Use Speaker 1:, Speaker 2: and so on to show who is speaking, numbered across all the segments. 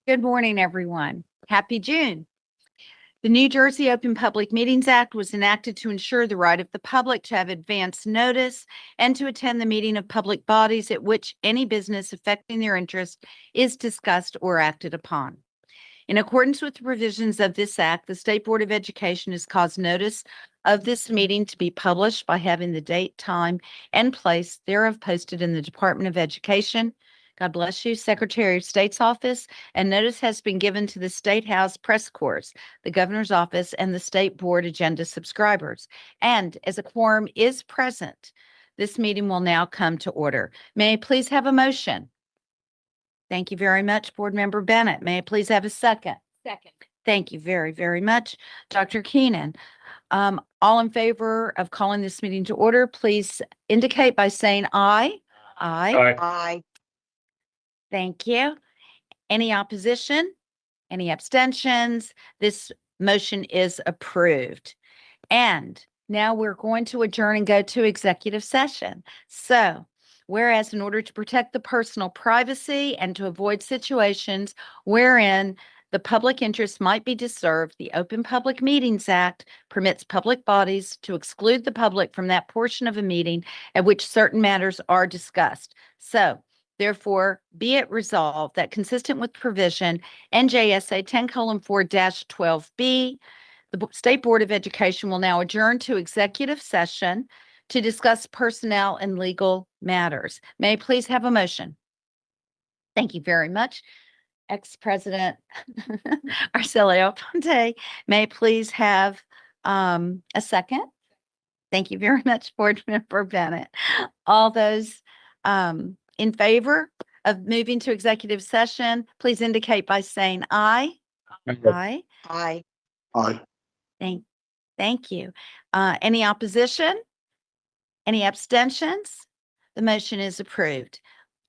Speaker 1: Good morning, everyone. Happy June. The New Jersey Open Public Meetings Act was enacted to ensure the right of the public to have advance notice and to attend the meeting of public bodies at which any business affecting their interest is discussed or acted upon. In accordance with the provisions of this act, the State Board of Education has caused notice of this meeting to be published by having the date, time, and place thereof posted in the Department of Education. God bless you, Secretary of State's office, and notice has been given to the State House Press Corps, the Governor's office, and the State Board agenda subscribers. And as a quorum is present, this meeting will now come to order. May I please have a motion? Thank you very much, Board Member Bennett. May I please have a second?
Speaker 2: Second.
Speaker 1: Thank you very, very much, Dr. Keenan. All in favor of calling this meeting to order, please indicate by saying aye. Aye.
Speaker 2: Aye.
Speaker 1: Thank you. Any opposition? Any abstentions? This motion is approved. And now we're going to adjourn and go to executive session. So, whereas in order to protect the personal privacy and to avoid situations wherein the public interest might be disturbed, the Open Public Meetings Act permits public bodies to exclude the public from that portion of a meeting at which certain matters are discussed. So, therefore, be it resolved that consistent with provision NJSA 10:4-12B, the State Board of Education will now adjourn to executive session to discuss personnel and legal matters. May I please have a motion? Thank you very much. Ex-President Arcelio Ponte, may I please have a second? Thank you very much, Board Member Bennett. All those in favor of moving to executive session, please indicate by saying aye. Aye.
Speaker 2: Aye.
Speaker 3: Aye.
Speaker 1: Thank you. Any opposition? Any abstentions? The motion is approved.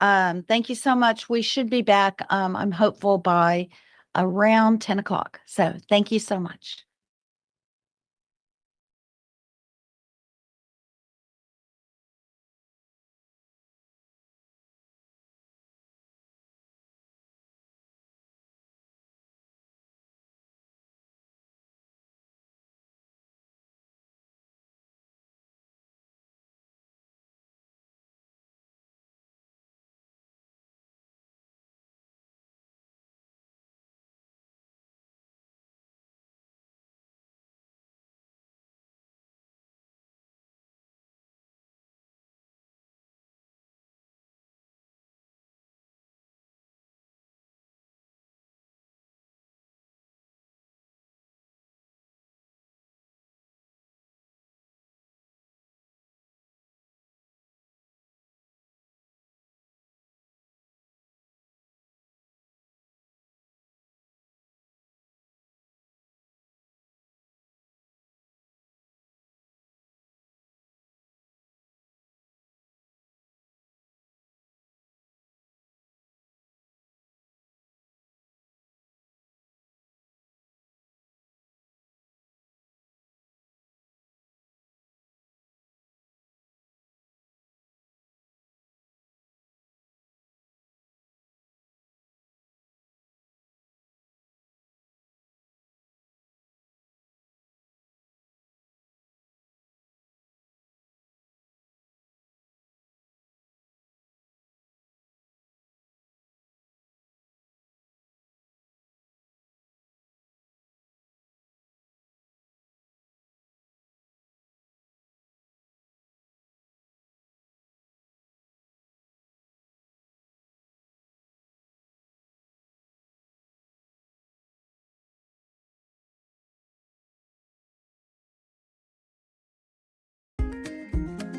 Speaker 1: Thank you so much. We should be back, I'm hopeful by around 10 o'clock. So thank you so much.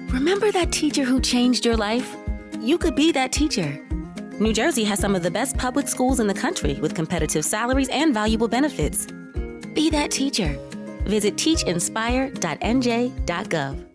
Speaker 4: Remember that teacher who changed your life? You could be that teacher. New Jersey has some of the best public schools in the country with competitive salaries and valuable benefits. Be that teacher. Visit teachinspire.nj.gov.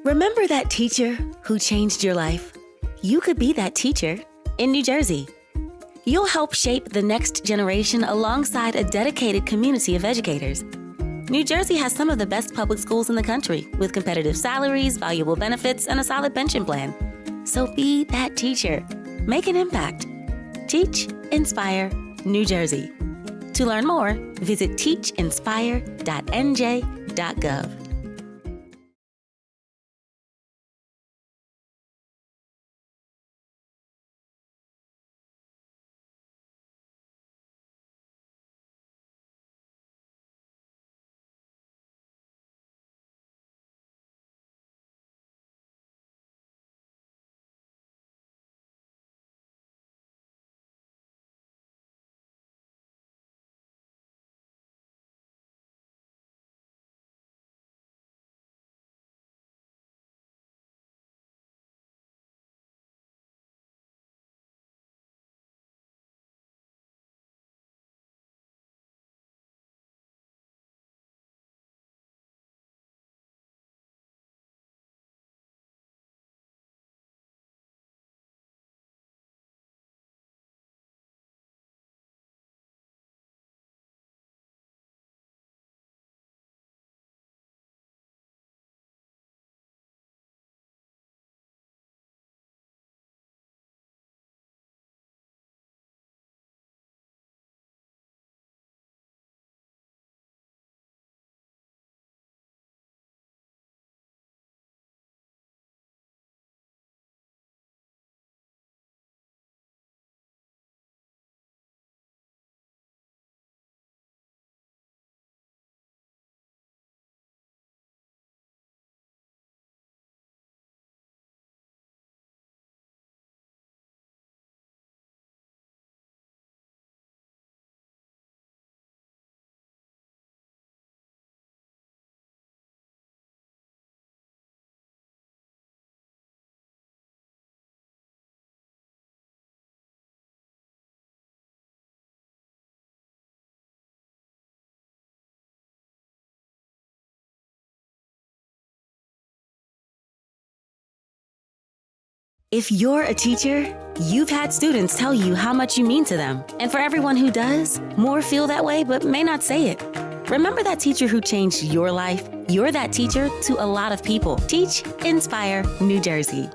Speaker 4: Remember that teacher who changed your life? You could be that teacher in New Jersey. You'll help shape the next generation alongside a dedicated community of educators. New Jersey has some of the best public schools in the country with competitive salaries, valuable benefits, and a solid pension plan. So be that teacher. Make an impact. Teach, Inspire, New Jersey. To learn more, visit teachinspire.nj.gov. If you're a teacher, you've had students tell you how much you mean to them. And for everyone who does, more feel that way but may not say it. Remember that teacher who changed your life? You're that teacher to a lot of people. Teach, Inspire, New Jersey.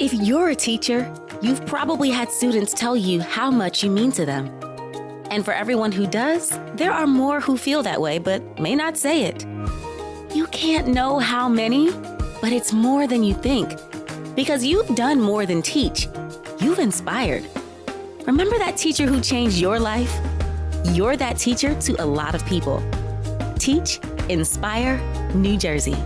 Speaker 4: If you're a teacher, you've probably had students tell you how much you mean to them. And for everyone who does, there are more who feel that way but may not say it. You can't know how many, but it's more than you think. Because you've done more than teach. You've inspired. Remember that teacher who changed your life? You're that teacher to a lot of people. Teach, inspire, New Jersey.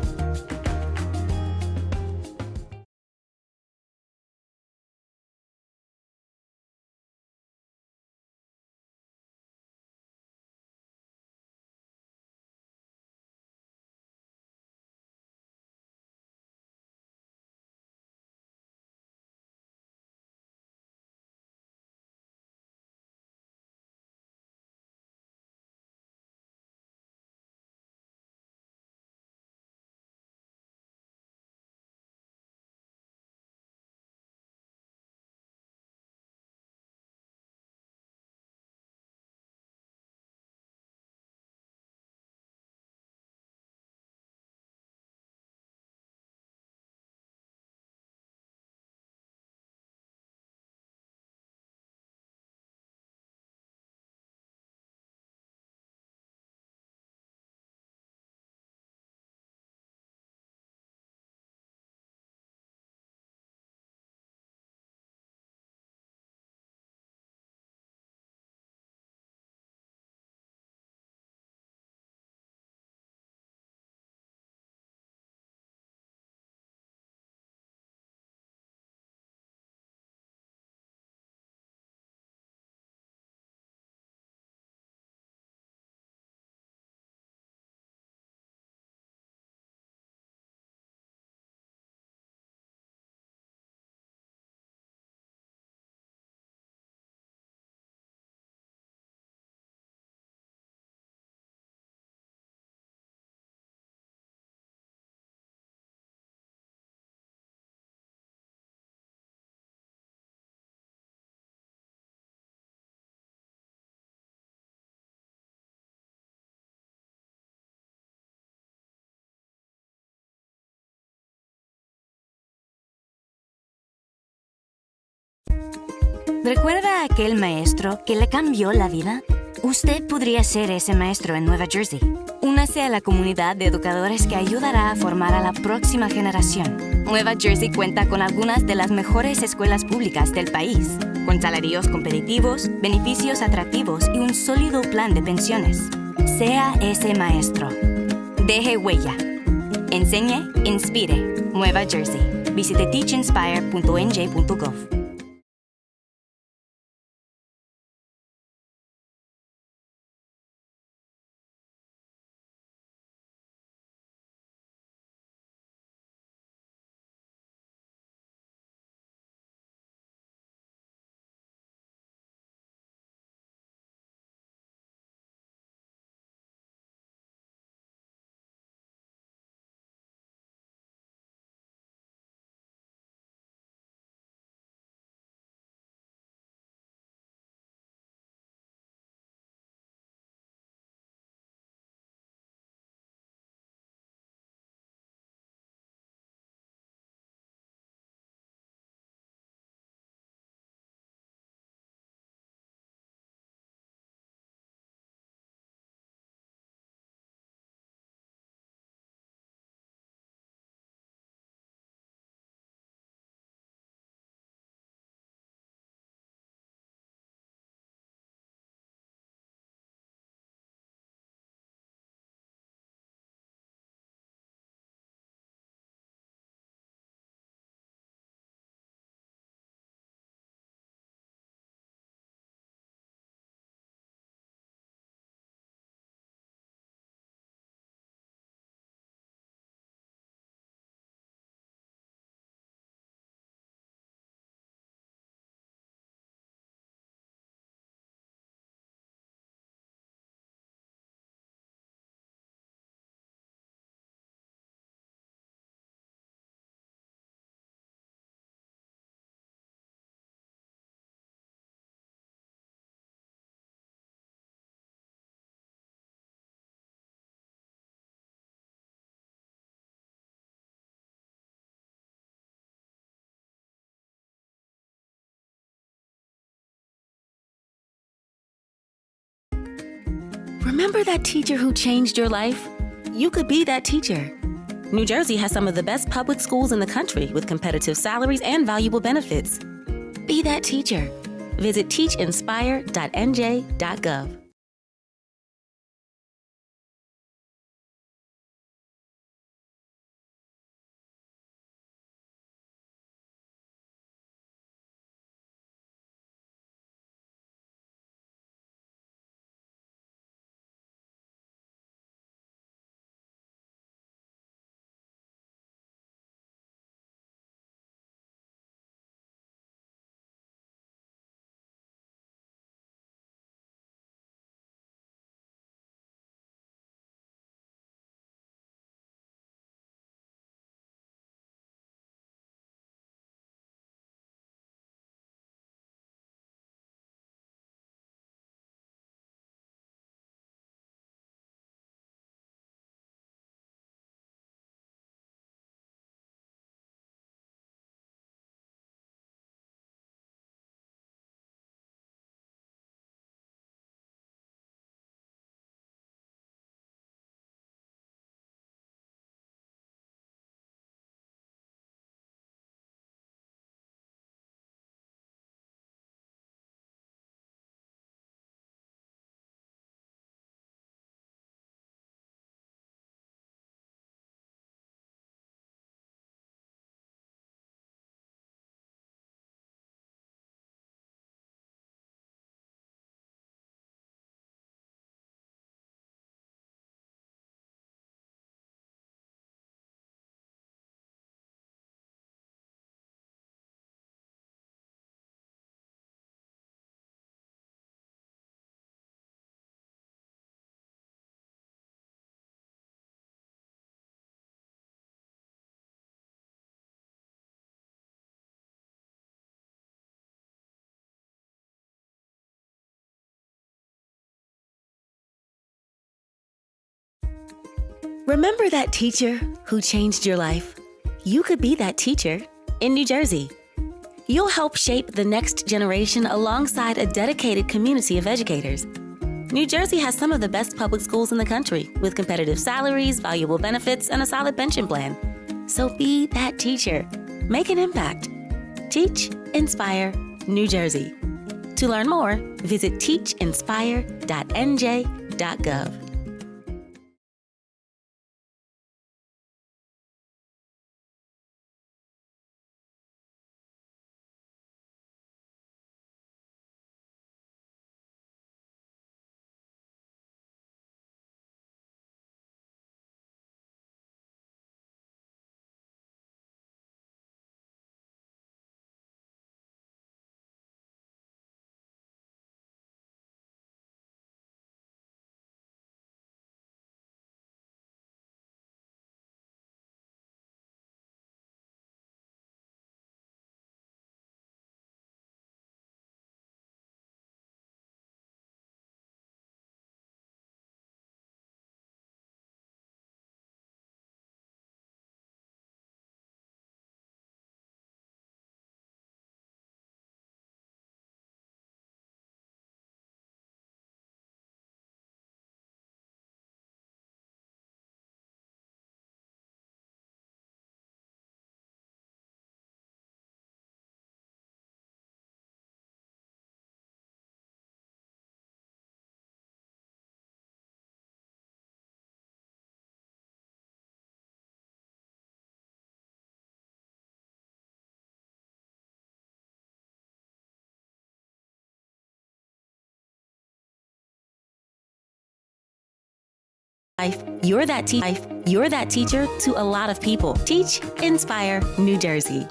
Speaker 2: ¿Recuerda a aquel maestro que le cambió la vida? Usted podría ser ese maestro en Nueva Jersey. Únase a la comunidad de educadores que ayudará a formar a la próxima generación. Nueva Jersey cuenta con algunas de las mejores escuelas públicas del país, con salarios competitivos, beneficios atractivos y un sólido plan de pensiones. Sea ese maestro. Deje huella. Enseñe, inspire. Nueva Jersey. Visite teachinspire.nj.gov.
Speaker 4: Remember that teacher who changed your life? You could be that teacher. New Jersey has some of the best public schools in the country with competitive salaries and valuable benefits. Be that teacher. Visit teachinspire.nj.gov. Remember that teacher who changed your life? You could be that teacher in New Jersey. You'll help shape the next generation alongside a dedicated community of educators. New Jersey has some of the best public schools in the country with competitive salaries, valuable benefits, and a solid pension plan. So be that teacher. Make an impact. Teach, Inspire, New Jersey. To learn more, visit teachinspire.nj.gov. You're that teacher to a lot of people. Teach, Inspire, New Jersey.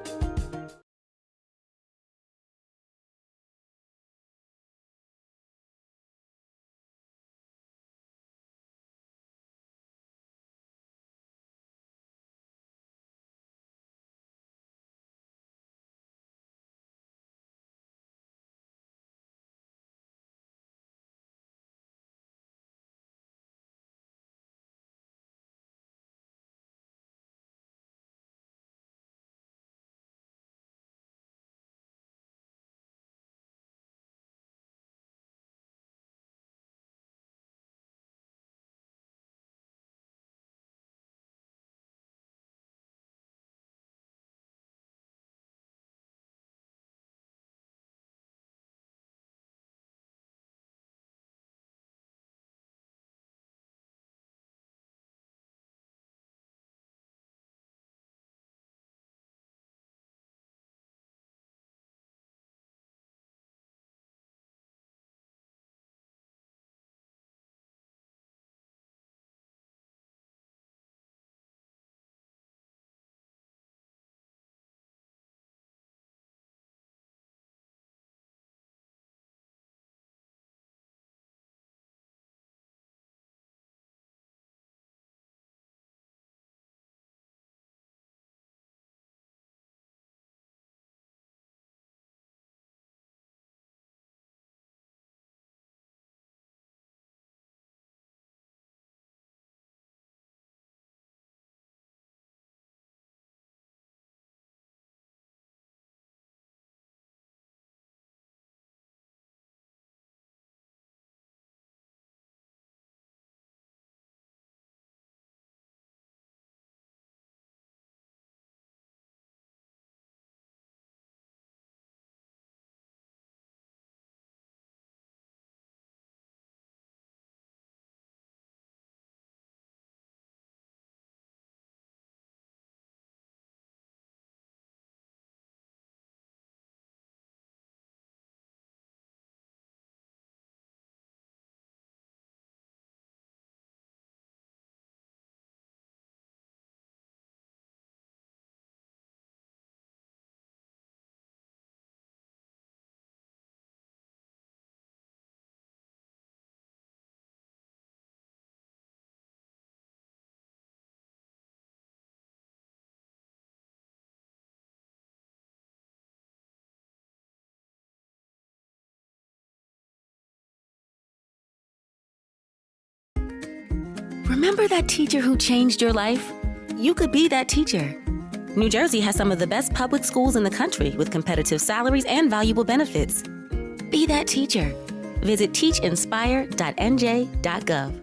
Speaker 4: Remember that teacher who changed your life? You could be that teacher. New Jersey has some of the best public schools in the country with competitive salaries and valuable benefits. Be that teacher. Visit teachinspire.nj.gov.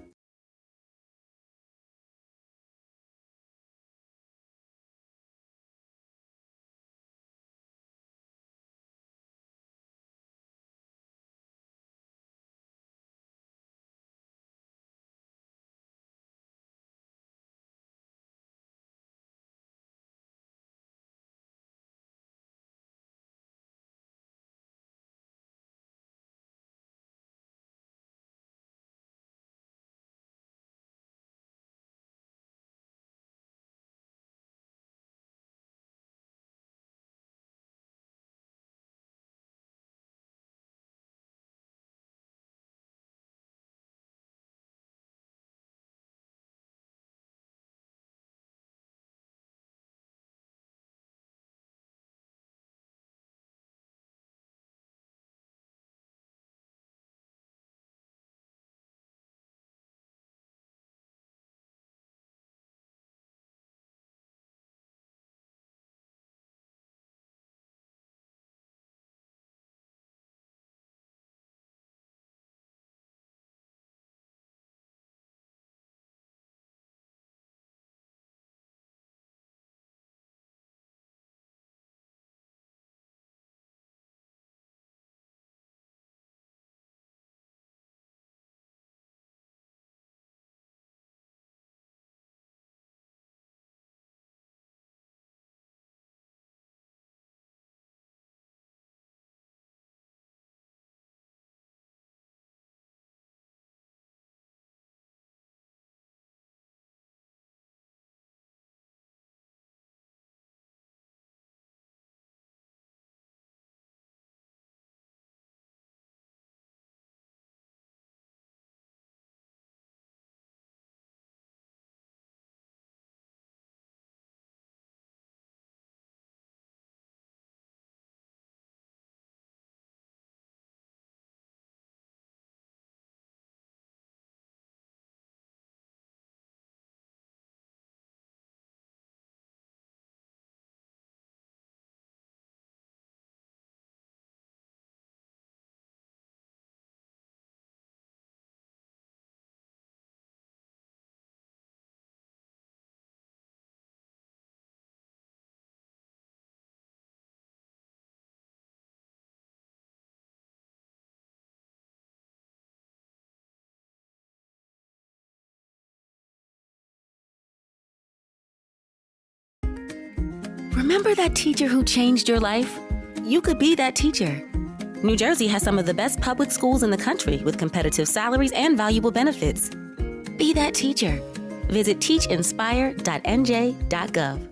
Speaker 4: Remember that teacher who changed your life? You could be that teacher. New Jersey has some of the best public schools in the country with competitive salaries and valuable benefits. Be that teacher. Visit teachinspire.nj.gov.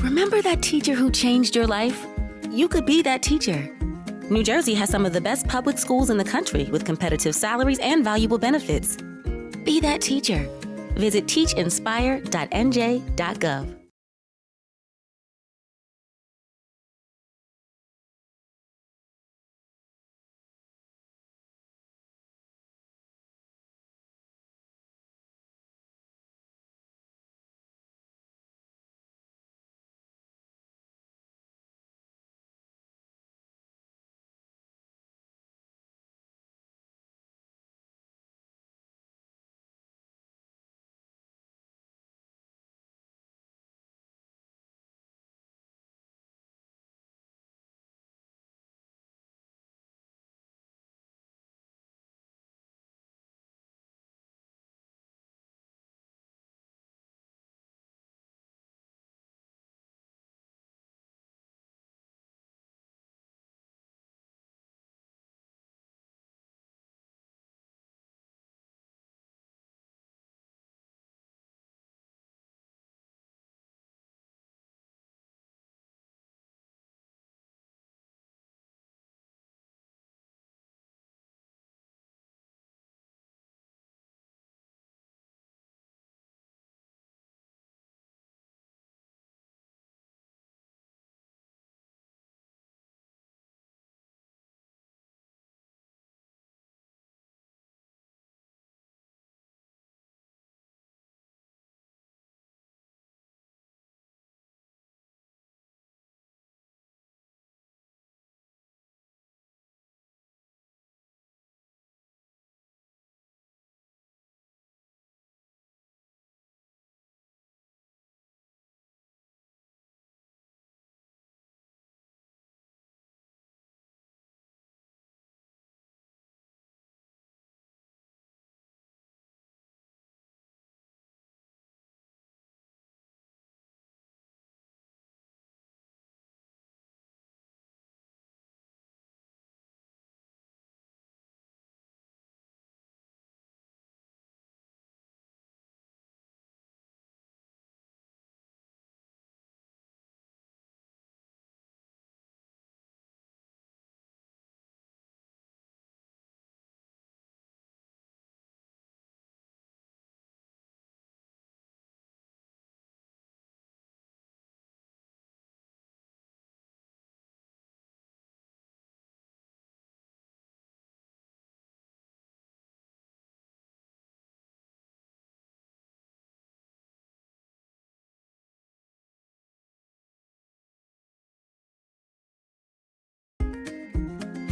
Speaker 4: Remember that teacher who changed your life? You could be that teacher. New Jersey has some of the best public schools in the country with competitive salaries and valuable benefits. Be that teacher. Visit teachinspire.nj.gov.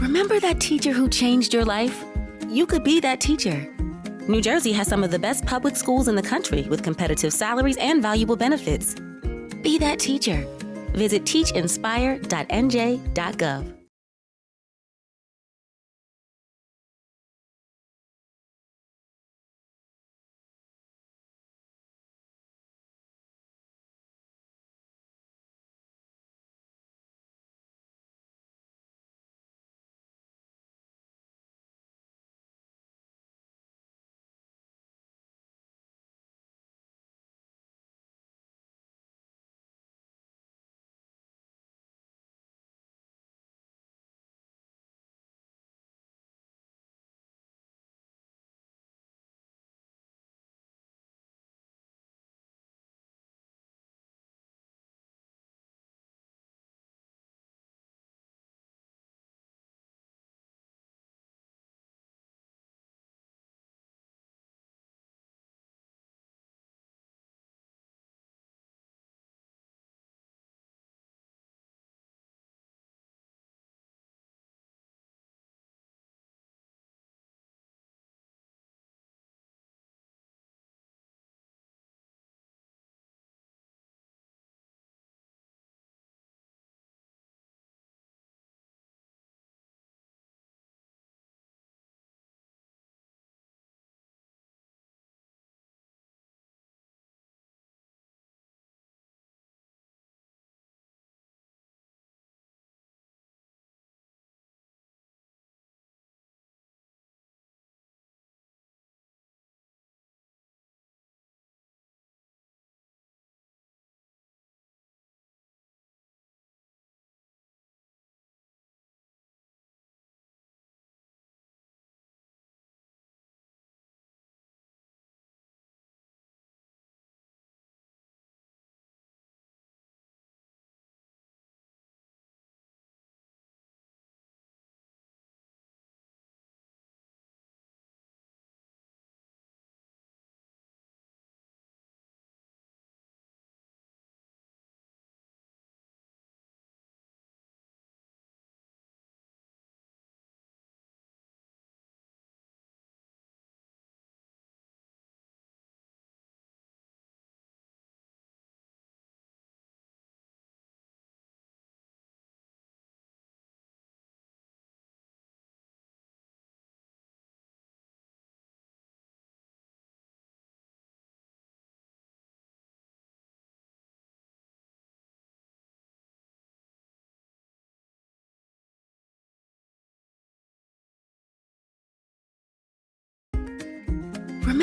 Speaker 4: Remember that teacher who changed your life? You could be that teacher. New Jersey has some of the best public schools in the country with competitive salaries and valuable benefits. Be that teacher. Visit teachinspire.nj.gov.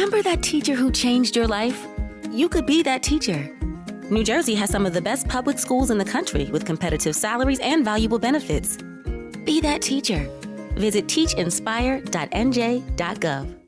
Speaker 4: Remember that teacher who changed your life? You could be that teacher. New Jersey has some of the best public schools in the country with competitive salaries and valuable benefits. Be that teacher. Visit teachinspire.nj.gov.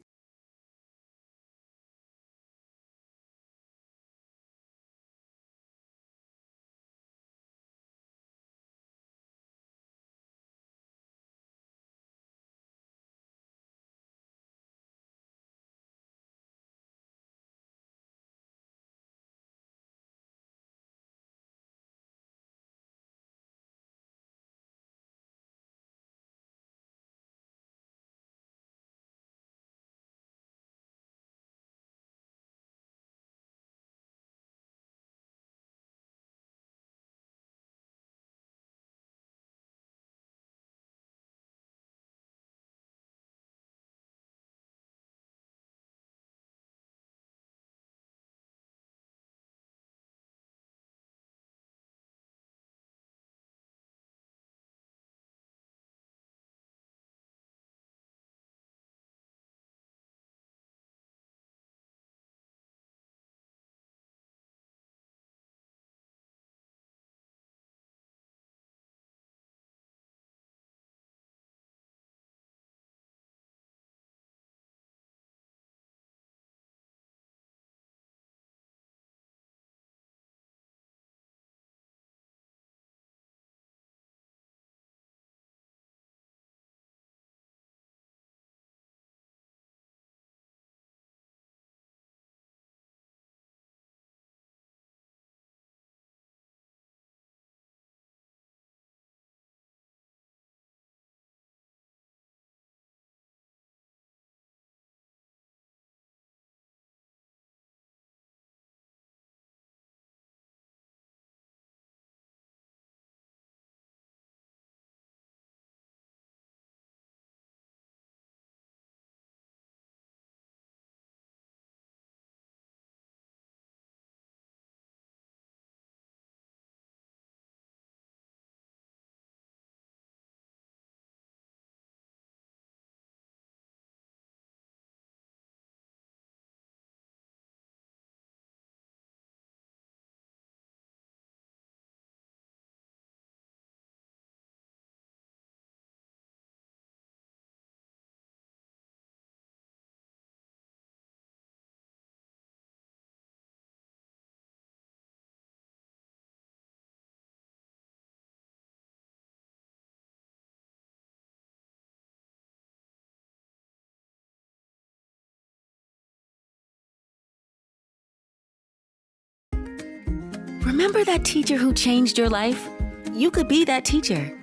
Speaker 4: Remember that teacher who changed your life? You could be that teacher.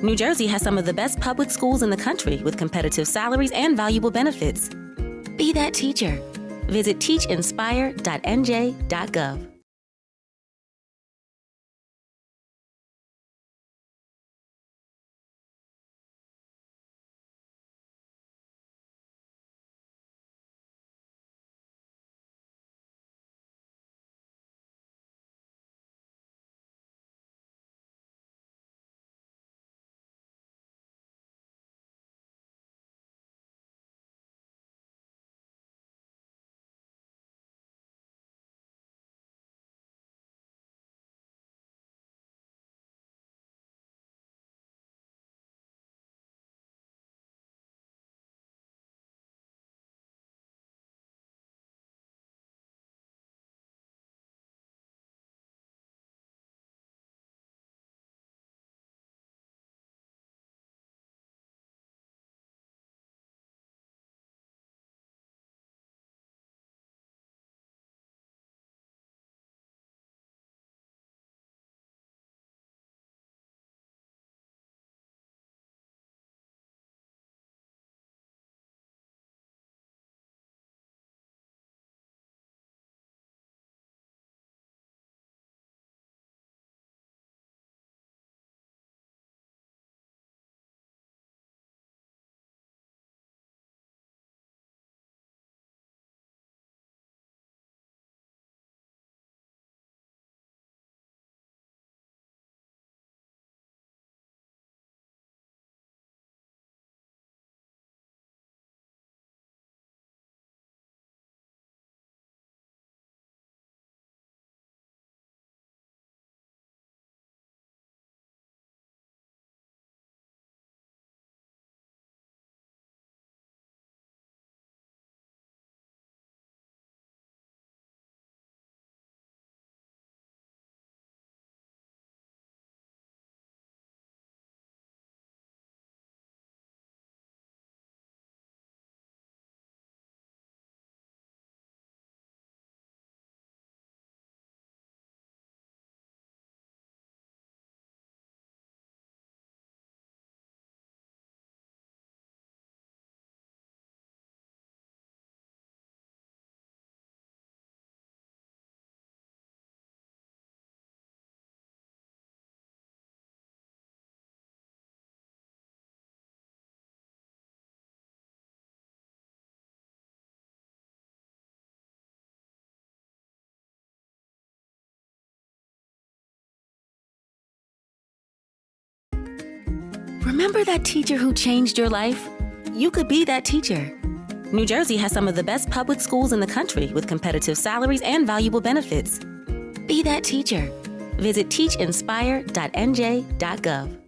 Speaker 4: New Jersey has some of the best public schools in the country with competitive salaries and valuable benefits. Be that teacher. Visit teachinspire.nj.gov. Remember that teacher who changed your life? You could be that teacher. New Jersey has some of the best public schools in the country with competitive salaries and valuable benefits. Be that teacher. Visit teachinspire.nj.gov.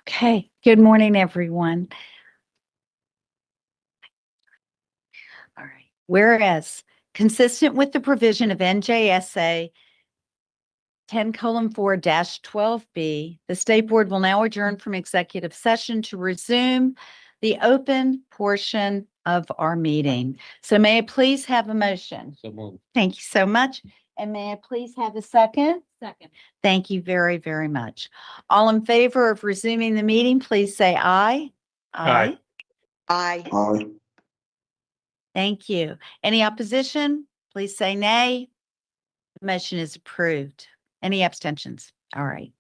Speaker 1: Okay, good morning, everyone. All right. Whereas, consistent with the provision of NJSA 10:4-12B, the State Board will now adjourn from executive session to resume the open portion of our meeting. So may I please have a motion?
Speaker 3: So moved.
Speaker 1: Thank you so much. And may I please have a second?
Speaker 5: Second.
Speaker 1: Thank you very, very much. All in favor of resuming the meeting, please say aye.
Speaker 3: Aye.
Speaker 5: Aye.
Speaker 6: Aye.
Speaker 1: Thank you. Any opposition? Please say nay. The motion is approved. Any abstentions? All right.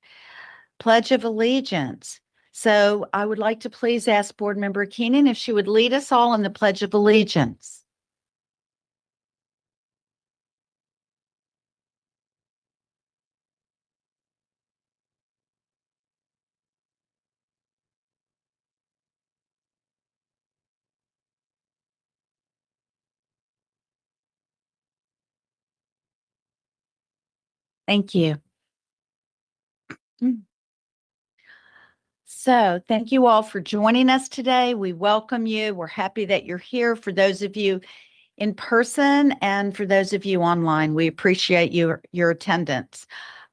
Speaker 1: Pledge of Allegiance. So I would like to please ask Board Member Keenan if she would lead us all in the Pledge of Allegiance. Thank you. So thank you all for joining us today. We welcome you. We're happy that you're here. For those of you in person and for those of you online, we appreciate your attendance.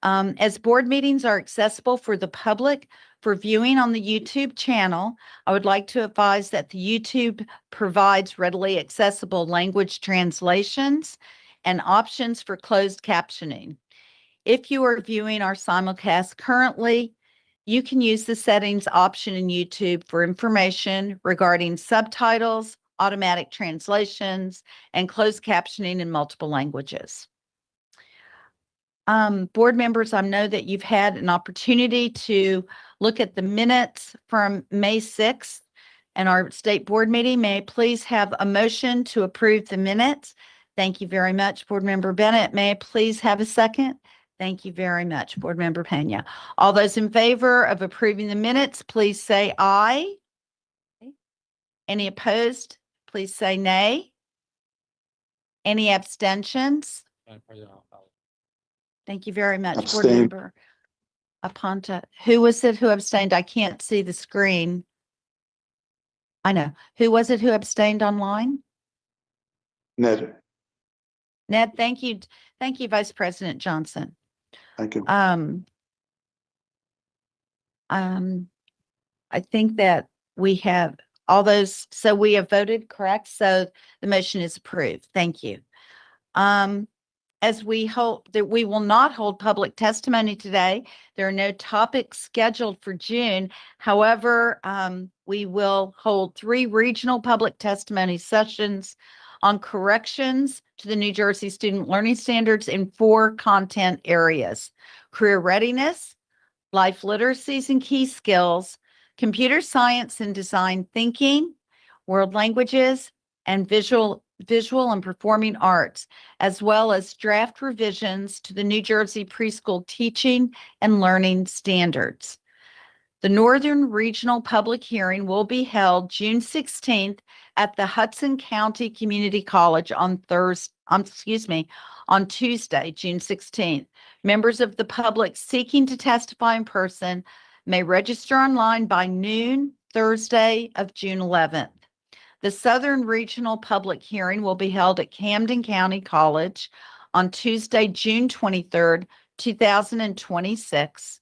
Speaker 1: As board meetings are accessible for the public for viewing on the YouTube channel, I would like to advise that the YouTube provides readily accessible language translations and options for closed captioning. If you are viewing our simulcast currently, you can use the settings option in YouTube for information regarding subtitles, automatic translations, and closed captioning in multiple languages. Board members, I know that you've had an opportunity to look at the minutes from May 6th and our state board meeting. May I please have a motion to approve the minutes Thank you very much, Board Member Bennett. May I please have a second? Thank you very much, Board Member Pena. All those in favor of approving the minutes, please say aye. Any opposed, please say nay. Any abstentions? Thank you very much, Board
Speaker 3: Abstain.
Speaker 1: Member Aponte. Who was it who abstained? I can't see the screen. I know. Who was it who abstained online?
Speaker 3: Ned,
Speaker 1: Ned, thank you. Thank you, Vice President Johnson.
Speaker 3: thank you.
Speaker 1: I think that we have all those, so we have voted, correct? So the motion is approved. Thank you. As we hope that we will not hold public testimony today, there are no topics scheduled for June. However, we will hold 3 regional public testimony sessions on corrections to the New Jersey Student Learning Standards in 4 content areas: career readiness, life literacies and key skills, computer science and design thinking, world languages, and visual and performing arts, as well as draft revisions to the New Jersey preschool teaching and learning standards. The Northern Regional Public Hearing will be held June 16th at the Hudson County Community College on Tuesday, June 16th. Members of the public seeking to testify in person may register online by noon Thursday of June 11th. The Southern Regional Public Hearing will be held at Camden County College on Tuesday, June 23rd, 2026.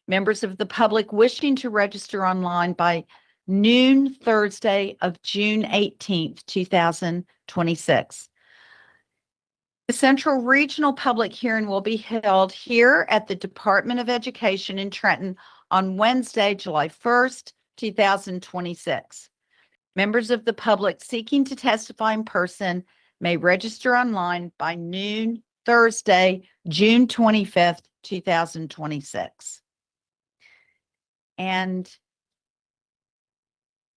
Speaker 1: Members of the public wishing to register online by noon Thursday of June 18th, 2026. The Central Regional Public Hearing will be held here at the Department of Education in Trenton on Wednesday, July 1st, 2026. Members of the public seeking to testify in person may register online by noon Thursday, June 25th, 2026. And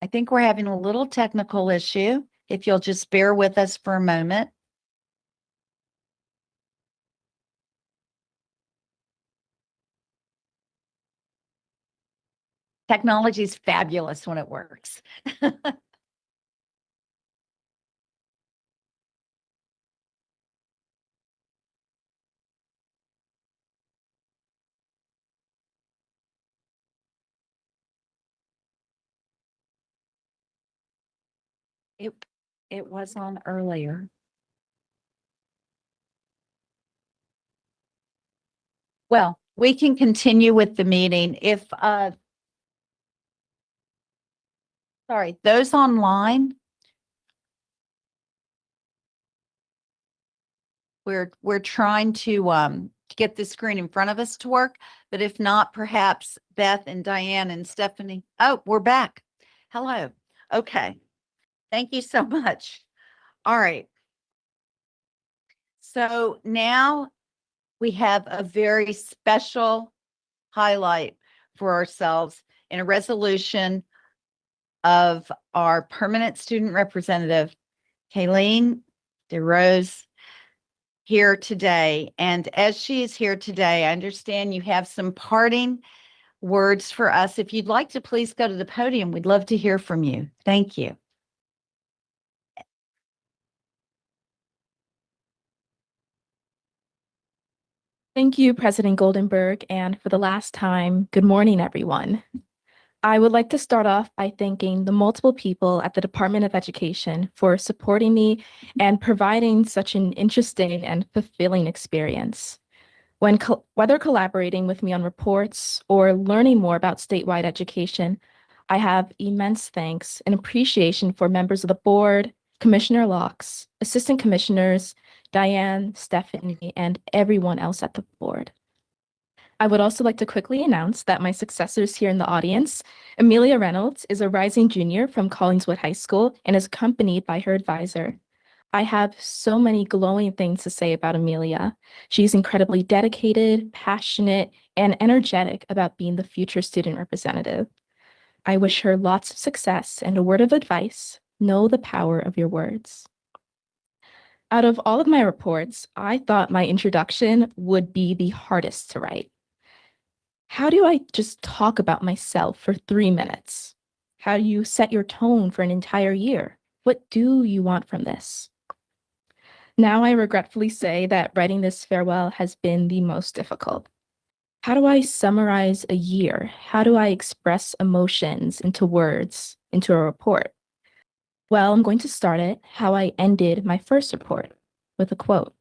Speaker 1: I think we're having a little technical issue. If you'll just bear with us for a moment. Technology is fabulous when it works. It was on earlier. Well, we can continue with the meeting if, sorry, those online, we're trying to get the screen in front of us to work, but if not, perhaps Beth and Diane and Stephanie. Oh, we're back. Hello. Okay. Thank you so much. All right. So now we have a very special highlight for ourselves in a resolution of our permanent student representative, Kayleen DeRose, here today. And as she is here today, I understand you have some parting words for us. If you'd like to please go to the podium, we'd love to hear from you. Thank you.
Speaker 5: Thank you, President Goldenberg, and for the last time, good morning, everyone. I would like to start off by thanking the multiple people at the Department of Education for supporting me and providing such an interesting and fulfilling experience. Whether collaborating with me on reports or learning more about statewide education, I have immense thanks and appreciation for members of the board, Commissioner Locks, Assistant Commissioners, Diane, Stephanie, and everyone else at the board. I would also like to quickly announce that my successors here in the audience, Amelia Reynolds, is a rising junior from Collingswood High School and is accompanied by her advisor. I have so many glowing things to say about Amelia. She's incredibly dedicated, passionate, and energetic about being the future student representative. I wish her lots of success and a word of advice: know the power of your words. Out of all of my reports, I thought my introduction would be the hardest to write. How do I just talk about myself for 3 minutes? How do you set your tone for an entire year? What do you want from this? Now I regretfully say that writing this farewell has been the most difficult. How do I summarize a year? How do I express emotions into words, into a report? Well, I'm going to start it how I ended my first report, with a quote.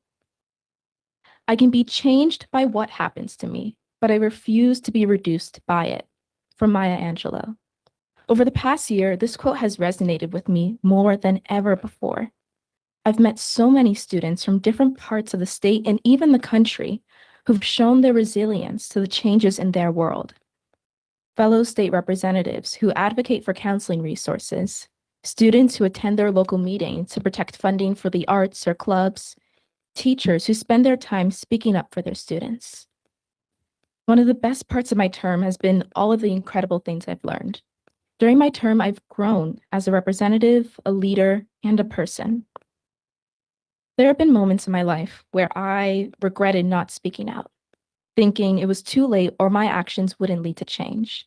Speaker 5: I can be changed by what happens to me, but I refuse to be reduced by it. From Maya Angelou. Over the past year, this quote has resonated with me more than ever before. I've met so many students from different parts of the state and even the country who've shown their resilience to the changes in their world. Fellow state representatives who advocate for counseling resources, students who attend their local meetings to protect funding for the arts or clubs, teachers who spend their time speaking up for their students. One of the best parts of my term has been all of the incredible things I've learned. During my term, I've grown as a representative, a leader, and a person. There have been moments in my life where I regretted not speaking out, thinking it was too late or my actions wouldn't lead to change.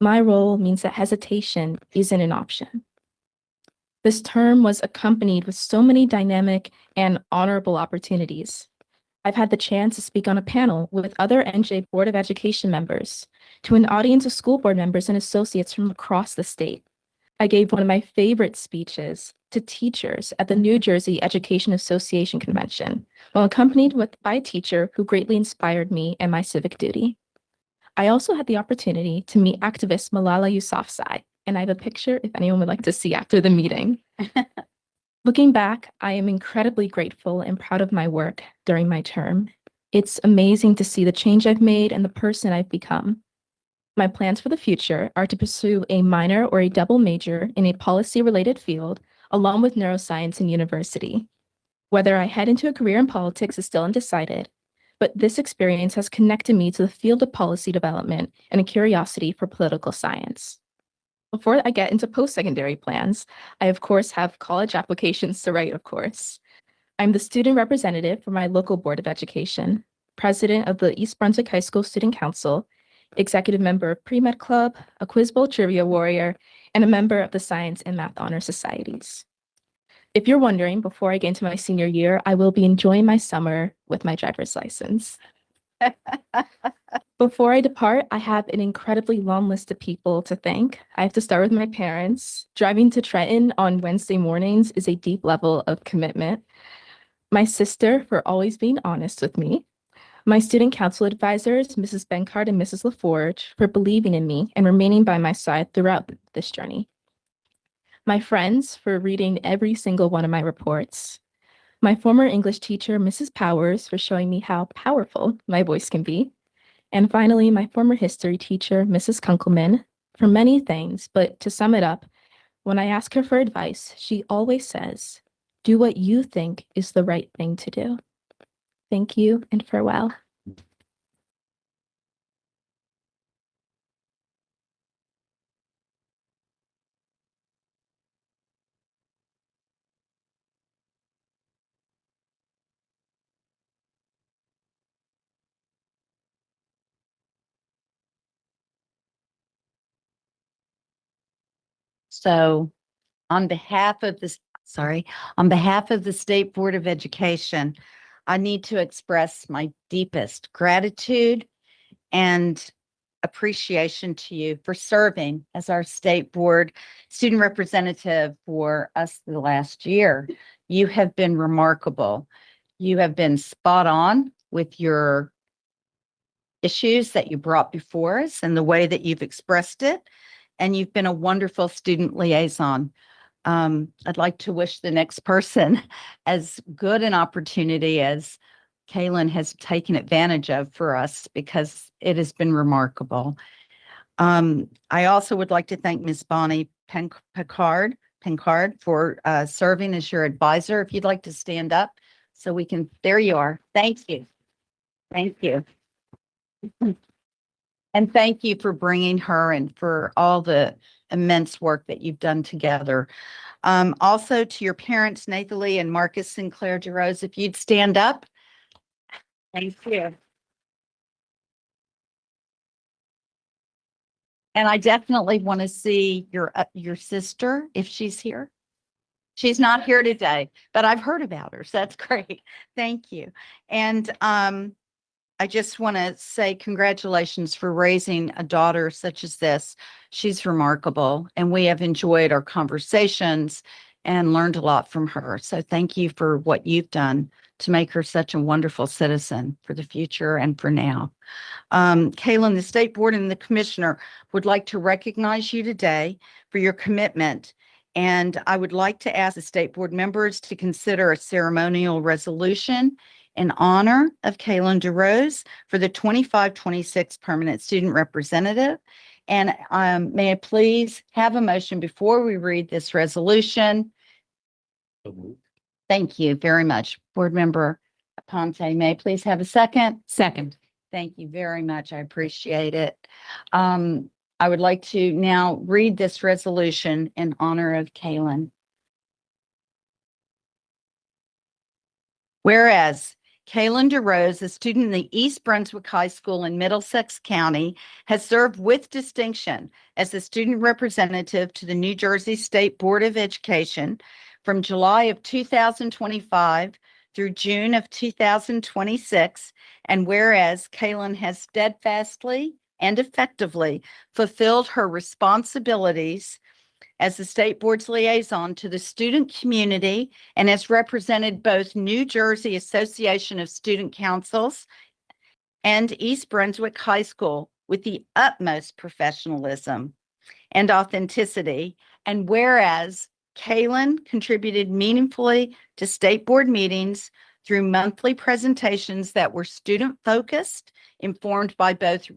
Speaker 5: My role means that hesitation isn't an option. This term was accompanied with so many dynamic and honorable opportunities. I've had the chance to speak on a panel with other NJ Board of Education members, to an audience of school board members and associates from across the state. I gave one of my favorite speeches to teachers at the New Jersey Education Association convention, while accompanied by a teacher who greatly inspired me and my civic duty. I also had the opportunity to meet activist Malala Yousafzai, and I have a picture if anyone would like to see after the meeting. Looking back, I am incredibly grateful and proud of my work during my term. It's amazing to see the change I've made and the person I've become. My plans for the future are to pursue a minor or a double major in a policy-related field, along with neuroscience in university. Whether I head into a career in politics is still undecided, but this experience has connected me to the field of policy development and a curiosity for political science. Before I get into post-secondary plans, I of course have college applications to write, of course. I'm the student representative for my local Board of Education, president of the East Brunswick High School Student Council, executive member of Pre-Med Club, a Quiz Bowl trivia warrior, and a member of the Science and Math Honor Societies. If you're wondering, before I get into my senior year, I will be enjoying my summer with my driver's license. Before I depart, I have an incredibly long list of people to thank. I have to start with my parents. Driving to Trenton on Wednesday mornings is a deep level of commitment. My sister for always being honest with me. My student council advisors, Mrs. Benkart and Mrs. LaForge, for believing in me and remaining by my side throughout this journey. My friends for reading every single one of my reports. My former English teacher, Mrs. Powers, for showing me how powerful my voice can be. And finally, my former history teacher, Mrs. Kunkelman, for many things, but to sum it up, when I ask her for advice, she always says, do what you think is the right thing to do. Thank you and farewell.
Speaker 1: So on behalf of this, on behalf of the State Board of Education, I need to express my deepest gratitude and appreciation to you for serving as our state board student representative for us the last year. You have been remarkable. You have been spot on with your issues that you brought before us and the way that you've expressed it. And you've been a wonderful student liaison. I'd like to wish the next person as good an opportunity as Kaylin has taken advantage of for us, because it has been remarkable. I also would like to thank Ms. Bonnie Pincard for serving as your advisor. If you'd like to stand up so we can, there you are. Thank you. Thank you. And thank you for bringing her and for all the immense work that you've done together. Also to your parents, Nathalie and Marcus Sinclair DeRose, if you'd stand up. Thank you. And I definitely want to see your sister if she's here. She's not here today, but I've heard about her, so that's great. Thank you. And I just want to say congratulations for raising a daughter such as this. She's remarkable, and we have enjoyed our conversations and learned a lot from her. So thank you for what you've done to make her such a wonderful citizen for the future and for now. Kaylin, the State Board and the Commissioner would like to recognize you today for your commitment. And I would like to ask the State Board members to consider a ceremonial resolution in honor of Kaylin DeRose for the 25-26 Permanent Student Representative. And may I please have a motion before we read this resolution? Thank you very much. Board Member Aponte, may I please have a second?
Speaker 6: Second.
Speaker 1: Thank you very much. I appreciate it. I would like to now read this resolution in honor of Kaylin. Whereas Kaylin DeRose, a student in the East Brunswick High School in Middlesex County, has served with distinction as the student representative to the New Jersey State Board of Education from July of 2025 through June of 2026, and whereas Kaylin has steadfastly and effectively fulfilled her responsibilities as the State Board's liaison to the student community and has represented both New Jersey Association of Student Councils and East Brunswick High School with the utmost professionalism and authenticity, and whereas Kaylin contributed meaningfully to State Board meetings through monthly presentations that were student-focused, informed by both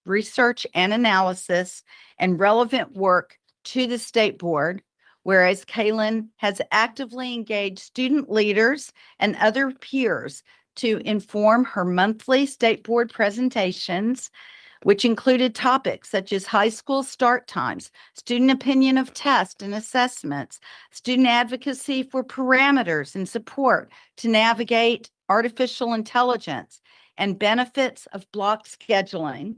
Speaker 1: research and analysis, and relevant work to the State Board, whereas Kaylin has actively engaged student leaders and other peers to inform her monthly State Board presentations, which included topics such as high school start times, student opinion of tests and assessments, student advocacy for parameters and support to navigate artificial intelligence, and benefits of block scheduling.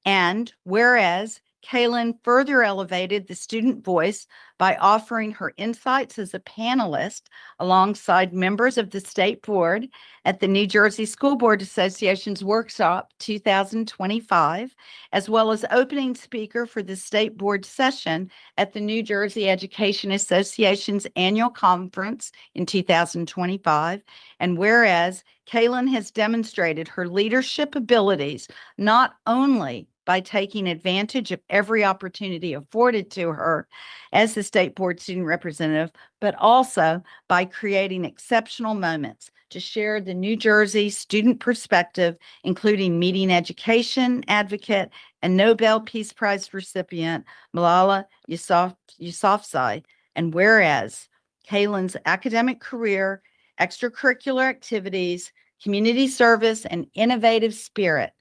Speaker 1: And whereas Kaylin further elevated the student voice by offering her insights as a panelist alongside members of the State Board at the New Jersey School Board Association's Workshop 2025, as well as opening speaker for the State Board session at the New Jersey Education Association's annual conference in 2025. And whereas Kaylin has demonstrated her leadership abilities not only by taking advantage of every opportunity afforded to her as the State Board student representative, but also by creating exceptional moments to share the New Jersey student perspective, including meeting education advocate and Nobel Peace Prize recipient Malala Yousafzai. And whereas Kaylin's academic career, extracurricular activities, community service, and innovative spirit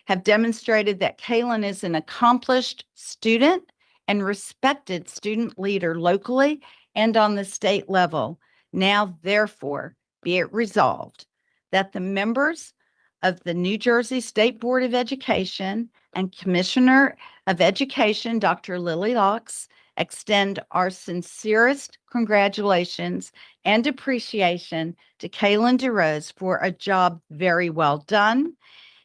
Speaker 1: have demonstrated that Kaylin is an accomplished student and respected student leader locally and on the state level. Now, therefore, be it resolved that the members of the New Jersey State Board of Education and Commissioner of Education, Dr. Lily Laux, extend our sincerest congratulations and appreciation to Kaylin DeRose for a job very well done.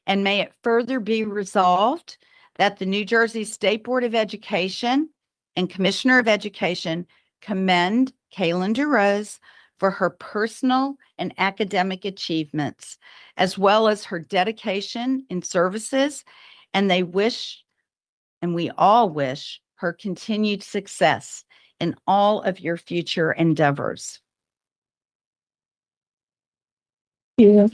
Speaker 1: And may it further be resolved that the New Jersey State Board of Education and Commissioner of Education commend Kaylin DeRose for her personal and academic achievements, as well as her dedication in services, and they wish, and we all wish, her continued success in all of your future endeavors.
Speaker 5: Yeah.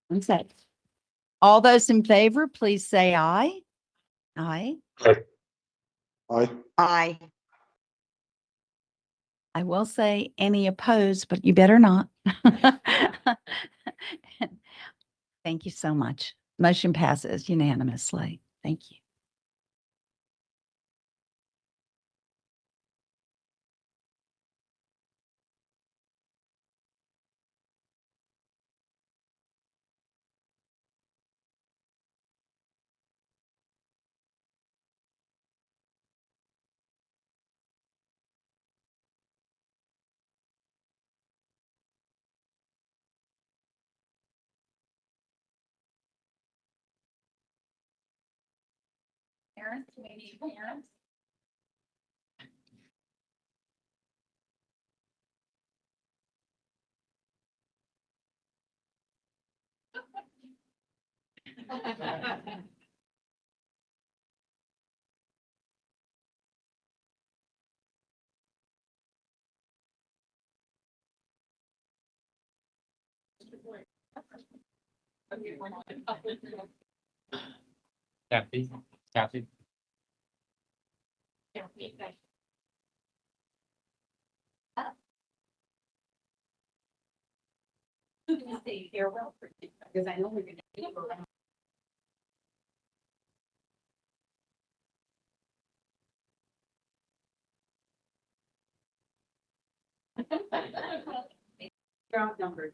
Speaker 1: One sec. All those in favor, please say aye. Aye.
Speaker 3: Aye.
Speaker 1: Aye. I will say any opposed, but you better not. Thank you so much. Motion passes unanimously. Thank you. Parents, we need parents.
Speaker 6: Kathy.
Speaker 1: Stay here well for you, because I know we're going to keep around. You're outnumbered.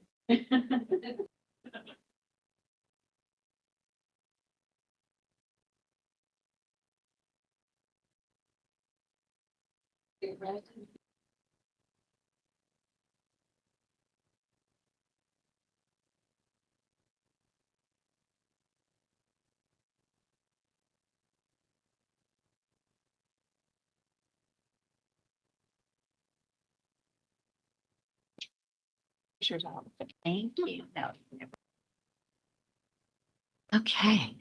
Speaker 1: Thank you. No, never. Okay.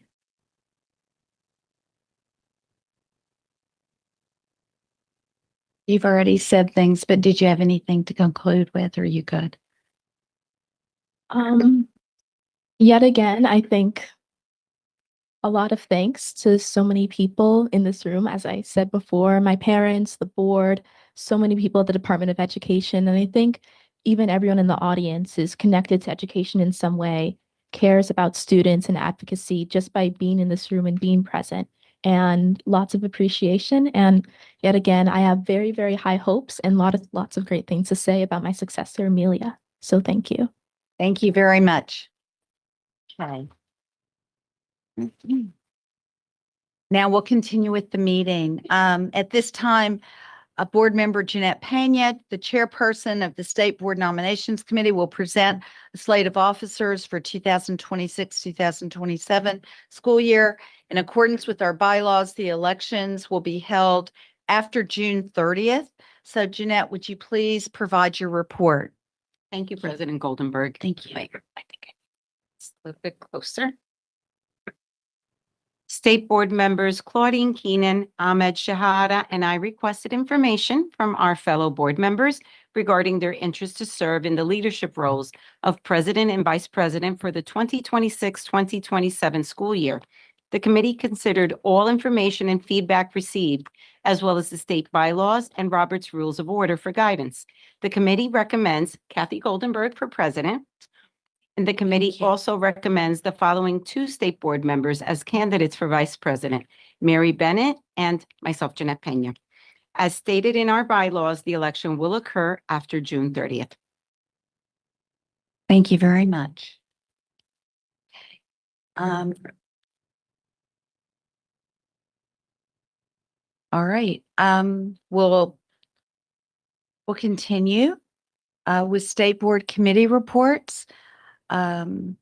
Speaker 1: You've already said things, but did you have anything to conclude with? Or are you good?
Speaker 5: Yet again, I think a lot of thanks to so many people in this room. As I said before, my parents, the board, so many people at the Department of Education. And I think even everyone in the audience is connected to education in some way, cares about students and advocacy just by being in this room and being present. And lots of appreciation. And yet again, I have very, very high hopes and lots of great things to say about my successor, Amelia. So thank you.
Speaker 1: Thank you very much. Okay. Now we'll continue with the meeting. At this time, board member Jeanette Pena, the chairperson of the State Board Nominations Committee, will present a slate of officers for 2026-2027 school year. In accordance with our bylaws, the elections will be held after June 30th. So Jeanette, would you please provide your report?
Speaker 7: Thank you, President Goldenberg.
Speaker 1: Thank you.
Speaker 7: Wait, I think it's a little bit closer. State Board members Claudine Keenan, Ahmed Shahada, and I requested information from our fellow board members regarding their interest to serve in the leadership roles of President and Vice President for the 2026-2027 school year. The committee considered all information and feedback received, as well as the state bylaws and Robert's Rules of Order for guidance. The committee recommends Kathy Goldenberg for president, and the committee also recommends the following two state board members as candidates for vice president, Mary Bennett and myself, Jeanette Pena. As stated in our bylaws, the election will occur after June 30th.
Speaker 1: Thank you very much. All right. We'll continue with state board committee reports. The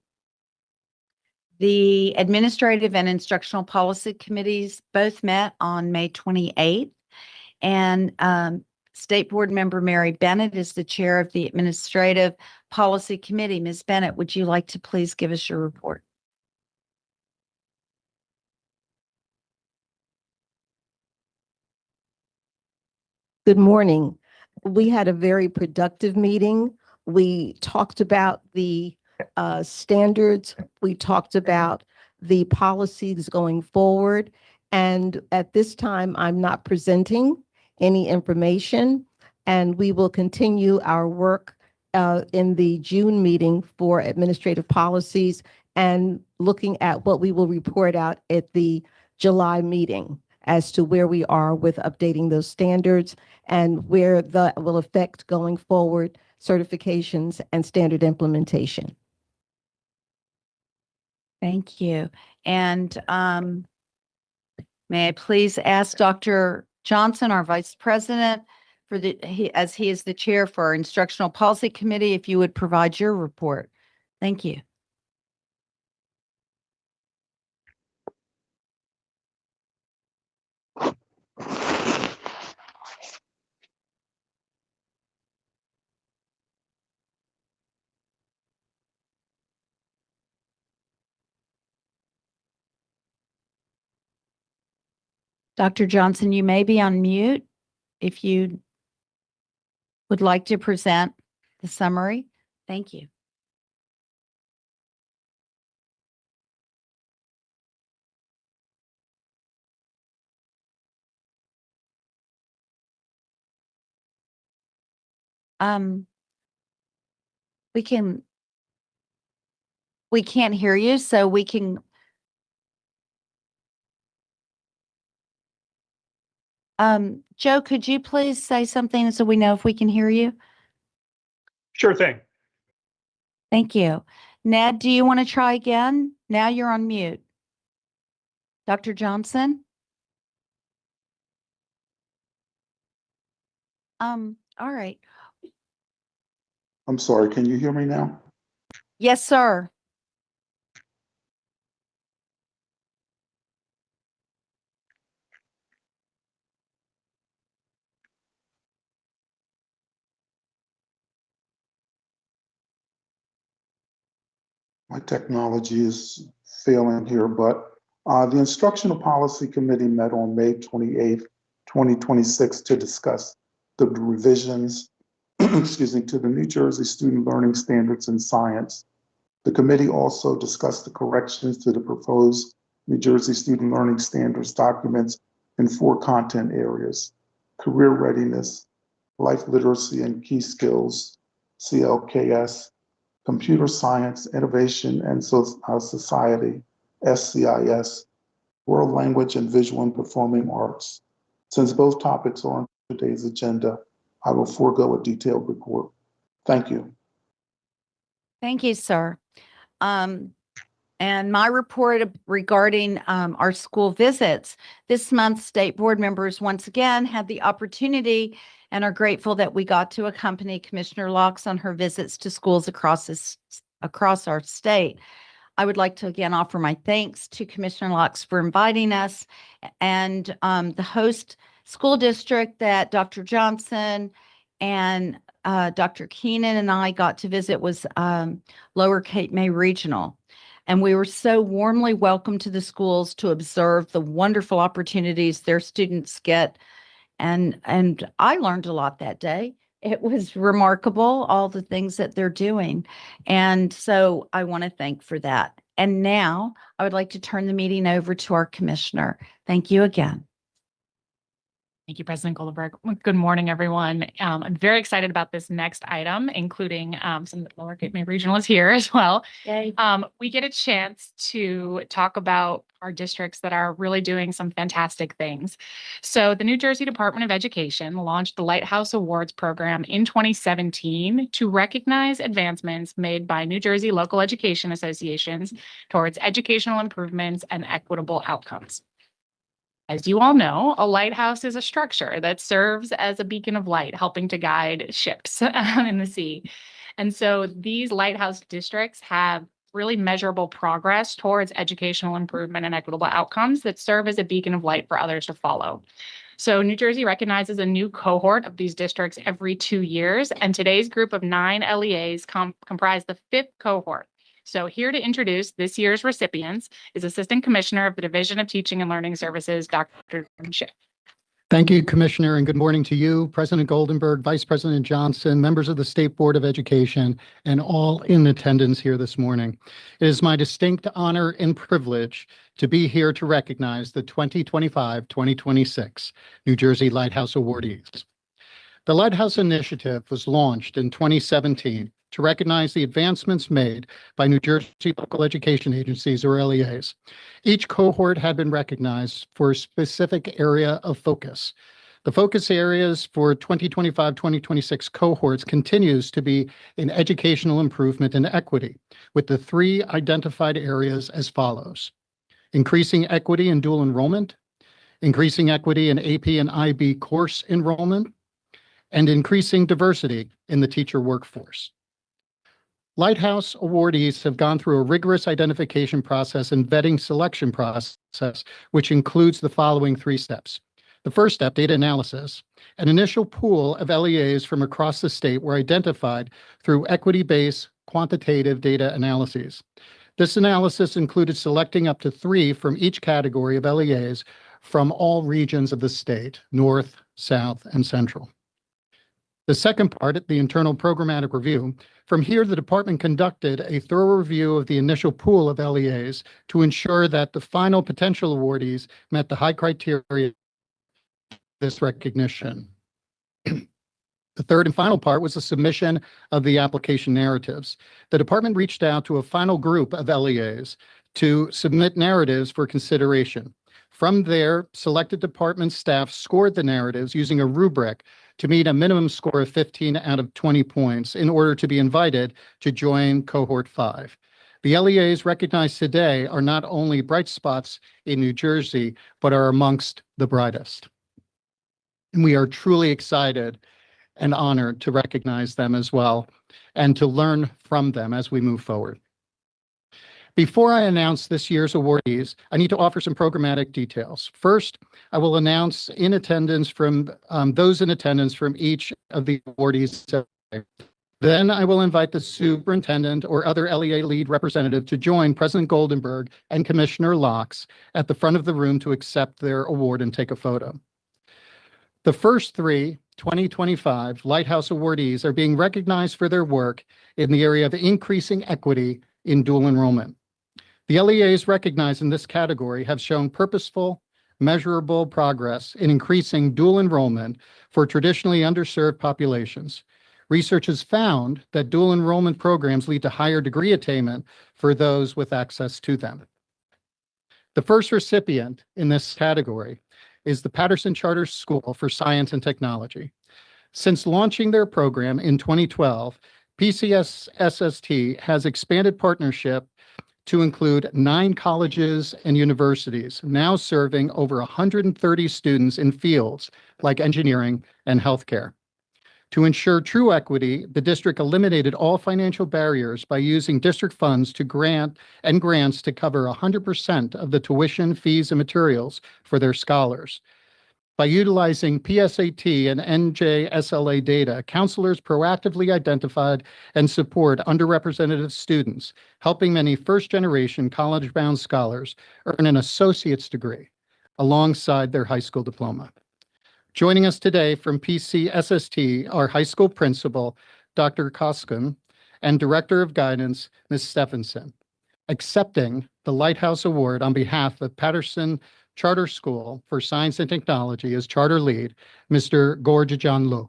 Speaker 1: administrative and instructional policy committees both met on May 28th. And State Board Member Mary Bennett is the chair of the Administrative Policy Committee. Ms. Bennett, would you like to please give us your report?
Speaker 8: Good morning. We had a very productive meeting. We talked about the standards. We talked about the policies going forward. And at this time, I'm not presenting any information, and we will continue our work in the June meeting for administrative policies and looking at what we will report out at the July meeting as to where we are with updating those standards and where that will affect going forward certifications and standard implementation.
Speaker 1: Thank you. And may I please ask Dr. Johnson, our Vice President, as he is the chair for our Instructional Policy Committee, if you would provide your report. Thank you. Dr. Johnson, you may be on mute if you would like to present the summary. Thank you. We can't hear you, so we can. Joe, could you please say something so we know if we can hear you?
Speaker 6: Sure thing.
Speaker 1: Thank you. Ned, do you want to try again? Now you're on mute. Dr. Johnson? All right.
Speaker 3: I'm sorry, can you hear me now?
Speaker 1: Yes, sir.
Speaker 3: My technology is failing here, but the Instructional Policy Committee met on May 28th, 2026 to discuss the revisions, excuse me, to the New Jersey Student Learning Standards in Science. The committee also discussed the corrections to the proposed New Jersey Student Learning Standards documents in 4 content areas: career readiness, life literacy and key skills, CLKS, computer science, innovation and society, SCIS, world language and visual and performing arts. Since both topics are on today's agenda, I will forego a detailed report. Thank you.
Speaker 1: Thank you, sir. And my report regarding our school visits. This month, state board members once again had the opportunity and are grateful that we got to accompany Commissioner Locks on her visits to schools across our state. I would like to again offer my thanks to Commissioner Locks for inviting us, and the host school district that Dr. Johnson and Dr. Keenan and I got to visit was Lower Cape May Regional. And we were so warmly welcomed to the schools to observe the wonderful opportunities their students get. And I learned a lot that day. It was remarkable, all the things that they're doing. And so I want to thank for that. And now I would like to turn the meeting over to our commissioner. Thank you again.
Speaker 9: Thank you, President Goldenberg. Good morning, everyone. I'm very excited about this next item, including some Lower Cape May Regional is here as well.
Speaker 1: Yay.
Speaker 9: We get a chance to talk about our districts that are really doing some fantastic things. So the New Jersey Department of Education launched the Lighthouse Awards program in 2017 to recognize advancements made by New Jersey local education associations towards educational improvements and equitable outcomes. As you all know, a lighthouse is a structure that serves as a beacon of light, helping to guide ships in the sea. And so these lighthouse districts have really measurable progress towards educational improvement and equitable outcomes that serve as a beacon of light for others to follow. So New Jersey recognizes a new cohort of these districts every 2 years, and today's group of 9 LEAs comprise the 5th cohort. So here to introduce this year's recipients is Assistant Commissioner of the Division of Teaching and Learning Services, Dr. Schiff.
Speaker 10: Thank you, Commissioner, and good morning to you, President Goldenberg, Vice President Johnson, members of the State Board of Education, and all in attendance here this morning. It is my distinct honor and privilege to be here to recognize the 2025-2026 New Jersey Lighthouse Awardees. The Lighthouse Initiative was launched in 2017 to recognize the advancements made by New Jersey local education agencies, or LEAs. Each cohort had been recognized for a specific area of focus. The focus areas for 2025-2026 cohorts continues to be in educational improvement and equity, with the three identified areas as follows: increasing equity in dual enrollment, increasing equity in AP and IB course enrollment, and increasing diversity in the teacher workforce. Lighthouse awardees have gone through a rigorous identification process and vetting selection process, which includes the following three steps. The first step, data analysis. An initial pool of LEAs from across the state were identified through equity-based quantitative data analyses. This analysis included selecting up to 3 from each category of LEAs from all regions of the state, North, South, and Central. The second part, the internal programmatic review. From here, the department conducted a thorough review of the initial pool of LEAs to ensure that the final potential awardees met the high criteria of this recognition. The third and final part was the submission of the application narratives. The department reached out to a final group of LEAs to submit narratives for consideration. From there, selected department staff scored the narratives using a rubric to meet a minimum score of 15 out of 20 points in order to be invited to join Cohort 5. The LEAs recognized today are not only bright spots in New Jersey, but are amongst the brightest. And we are truly excited and honored to recognize them as well and to learn from them as we move forward. Before I announce this year's awardees, I need to offer some programmatic details. First, I will announce those in attendance from each of the awardees. Then I will invite the superintendent or other LEA lead representative to join President Goldenberg and Commissioner Locks at the front of the room to accept their award and take a photo. The first 3 2025 Lighthouse awardees are being recognized for their work in the area of increasing equity in dual enrollment. The LEAs recognized in this category have shown purposeful, measurable progress in increasing dual enrollment for traditionally underserved populations. Research has found that dual enrollment programs lead to higher degree attainment for those with access to them. The first recipient in this category is the Patterson Charter School for Science and Technology. Since launching their program in 2012, PCSST has expanded partnership to include 9 colleges and universities, now serving over 130 students in fields like engineering and healthcare. To ensure true equity, the district eliminated all financial barriers by using district funds to grants to cover 100% of the tuition, fees, and materials for their scholars. By utilizing PSAT and NJSLA data, counselors proactively identified and support underrepresented students, helping many first-generation college-bound scholars earn an associate's degree alongside their high school diploma. Joining us today from PCSST are high school principal, Dr. Koskun, and Director of Guidance, Ms. Stephenson. Accepting the Lighthouse Award on behalf of Patterson Charter School for Science and Technology as Charter Lead, Mr. Gorjajan Lu.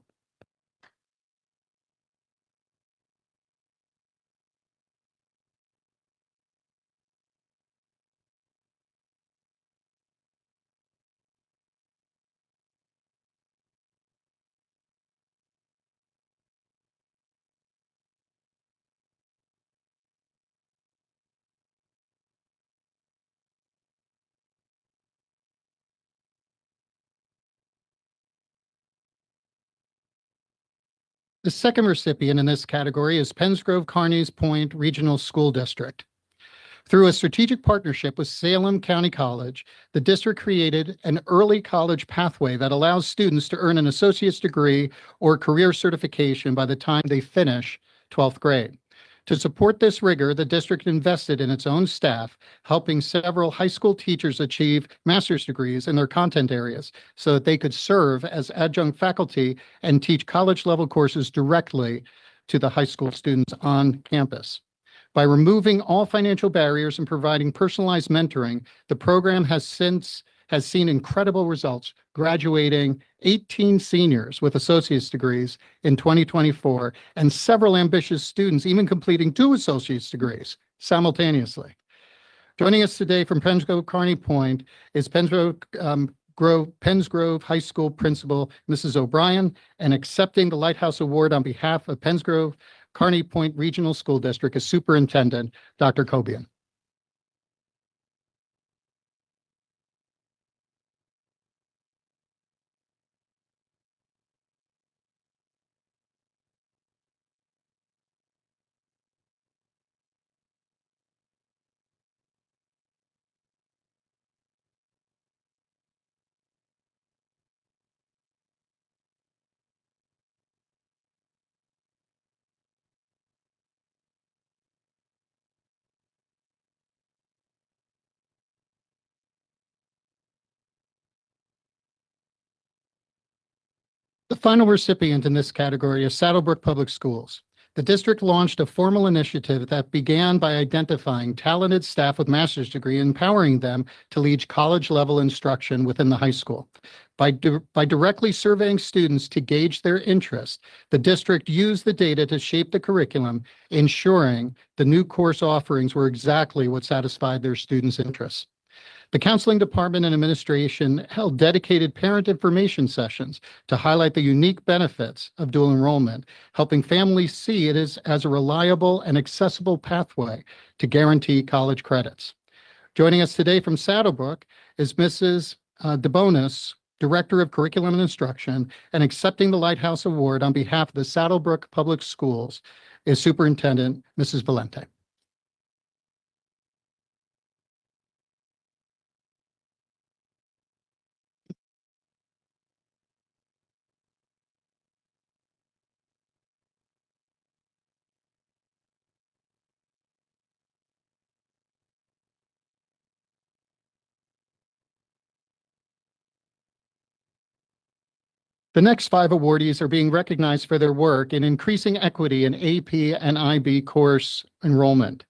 Speaker 10: The second recipient in this category is Pensgrove Carneys Point Regional School District. Through a strategic partnership with Salem County College, the district created an early college pathway that allows students to earn an associate's degree or career certification by the time they finish 12th grade. To support this rigor, the district invested in its own staff, helping several high school teachers achieve master's degrees in their content areas so that they could serve as adjunct faculty and teach college-level courses directly to the high school students on campus. By removing all financial barriers and providing personalized mentoring, the program has since has seen incredible results, graduating 18 seniors with associate's degrees in 2024, and several ambitious students even completing 2 associate's degrees simultaneously. Joining us today from Penns Grove Kearney Point is Penns Grove High School Principal Mrs. O'Brien, and accepting the Lighthouse Award on behalf of Penns Grove Kearney Point Regional School District is Superintendent Dr. Cobian. The final recipient in this category is Saddlebrook Public Schools. The district launched a formal initiative that began by identifying talented staff with master's degree and empowering them to lead college-level instruction within the high school. By directly surveying students to gauge their interest, the district used the data to shape the curriculum, ensuring the new course offerings were exactly what satisfied their students' interests. The counseling department and administration held dedicated parent information sessions to highlight the unique benefits of dual enrollment, helping families see it as a reliable and accessible pathway to guarantee college credits. Joining us today from Saddlebrook is Mrs. DeBonis, Director of Curriculum and Instruction, and accepting the Lighthouse Award on behalf of the Saddlebrook Public Schools is Superintendent Mrs. Valente. The next 5 awardees are being recognized for their work in increasing equity in AP and IB course enrollment.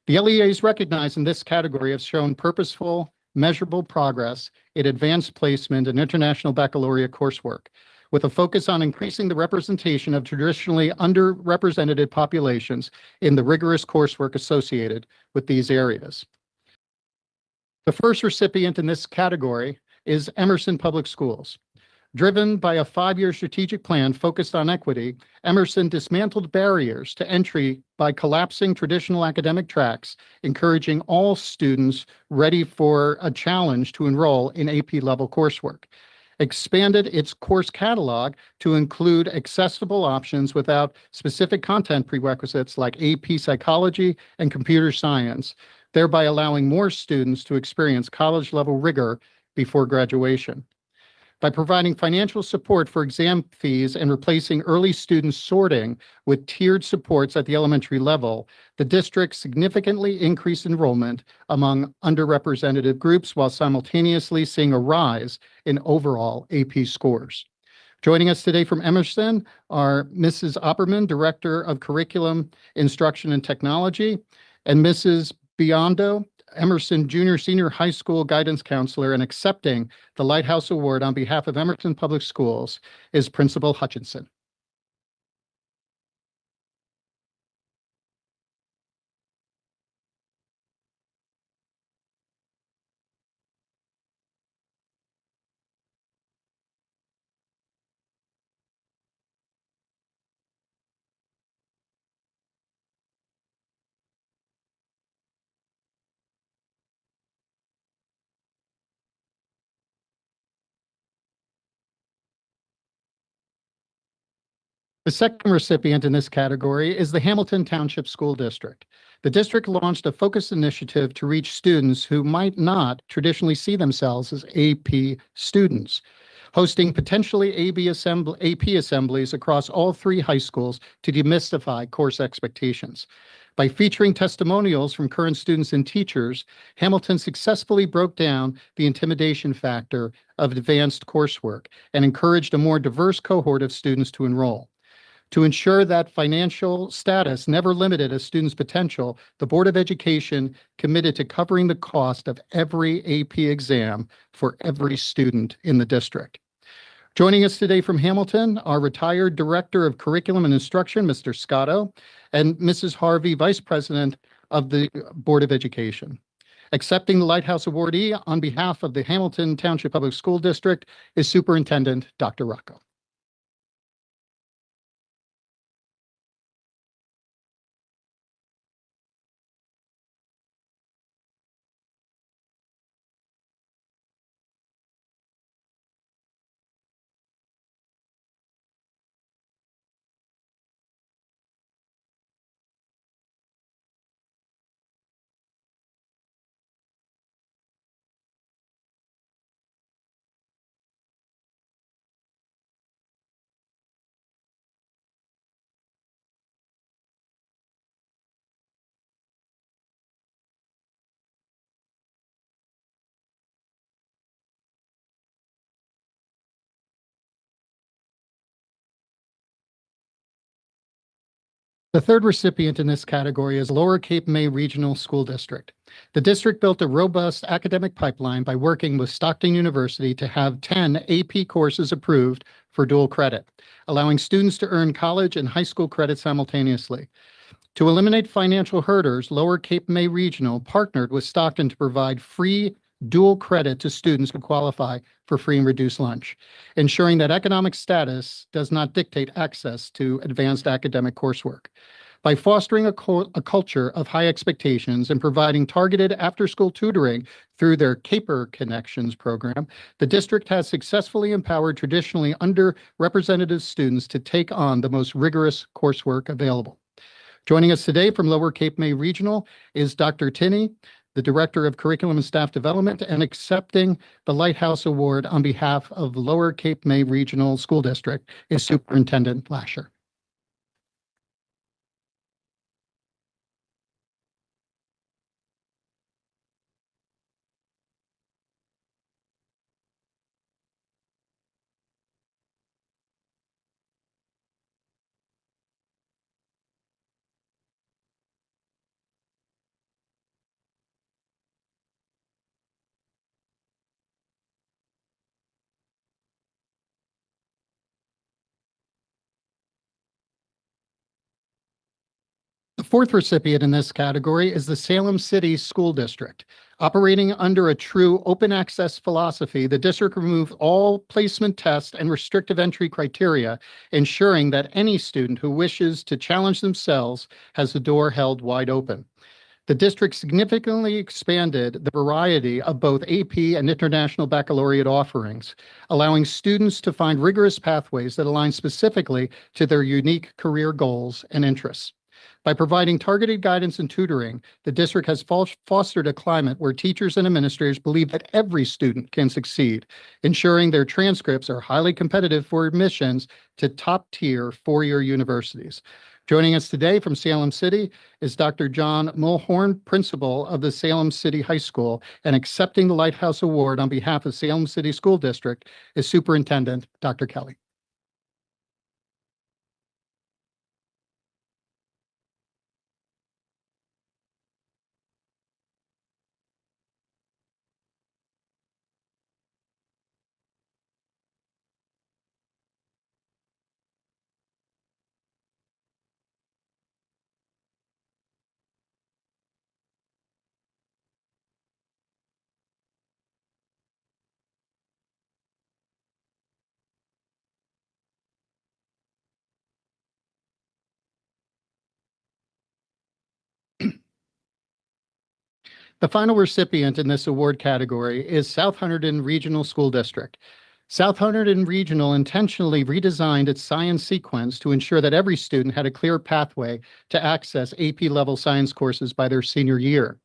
Speaker 10: The LEAs recognized in this category have shown purposeful, measurable progress in advanced placement and international baccalaureate coursework, with a focus on increasing the representation of traditionally underrepresented populations in the rigorous coursework associated with these areas. The first recipient in this category is Emerson Public Schools. Driven by a 5-year strategic plan focused on equity, Emerson dismantled barriers to entry by collapsing traditional academic tracks, encouraging all students ready for a challenge to enroll in AP-level coursework, expanded its course catalog to include accessible options without specific content prerequisites like AP Psychology and Computer Science, thereby allowing more students to experience college-level rigor before graduation. By providing financial support for exam fees and replacing early student sorting with tiered supports at the elementary level, the district significantly increased enrollment among underrepresented groups while simultaneously seeing a rise in overall AP scores. Joining us today from Emerson are Mrs. Opperman, Director of Curriculum, Instruction and Technology, and Mrs. Biondo, Emerson Junior Senior High School Guidance Counselor, and accepting the Lighthouse Award on behalf of Emerson Public Schools is Principal Hutchinson. The second recipient in this category is the Hamilton Township School District. The district launched a focused initiative to reach students who might not traditionally see themselves as AP students, hosting potentially AP assemblies across all 3 high schools to demystify course expectations. By featuring testimonials from current students and teachers, Hamilton successfully broke down the intimidation factor of advanced coursework and encouraged a more diverse cohort of students to enroll. To ensure that financial status never limited a student's potential, the Board of Education committed to covering the cost of every AP exam for every student in the district. Joining us today from Hamilton, our retired Director of Curriculum and Instruction, Mr. Scotto, and Mrs. Harvey, Vice President of the Board of Education. Accepting the Lighthouse Awardee on behalf of the Hamilton Township Public School District is Superintendent Dr. Rocco. The third recipient in this category is Lower Cape May Regional School District. The district built a robust academic pipeline by working with Stockton University to have 10 AP courses approved for dual credit, allowing students to earn college and high school credit simultaneously. To eliminate financial hurdles, Lower Cape May Regional partnered with Stockton to provide free dual credit to students who qualify for free and reduced lunch, ensuring that economic status does not dictate access to advanced academic coursework. By fostering a culture of high expectations and providing targeted after-school tutoring through their Caper Connections program, the district has successfully empowered traditionally underrepresented students to take on the most rigorous coursework available. Joining us today from Lower Cape May Regional is Dr. Tinney, the Director of Curriculum and Staff Development, and accepting the Lighthouse Award on behalf of Lower Cape May Regional School District is Superintendent Lasher. The fourth recipient in this category is the Salem City School District. Operating under a true open access philosophy, the district removed all placement tests and restrictive entry criteria, ensuring that any student who wishes to challenge themselves has the door held wide open. The district significantly expanded the variety of both AP and International Baccalaureate offerings, allowing students to find rigorous pathways that align specifically to their unique career goals and interests. By providing targeted guidance and tutoring, the district has fostered a climate where teachers and administrators believe that every student can succeed, ensuring their transcripts are highly competitive for admissions to top-tier four-year universities. Joining us today from Salem City is Dr. John Mulhorn, principal of the Salem City High School, and accepting the Lighthouse Award on behalf of Salem City School District is Superintendent Dr. Kelly. The final recipient in this award category is South Hunterdon Regional School District. South Hunterdon Regional intentionally redesigned its science sequence to ensure that every student had a clear pathway to access AP-level science courses by their senior year.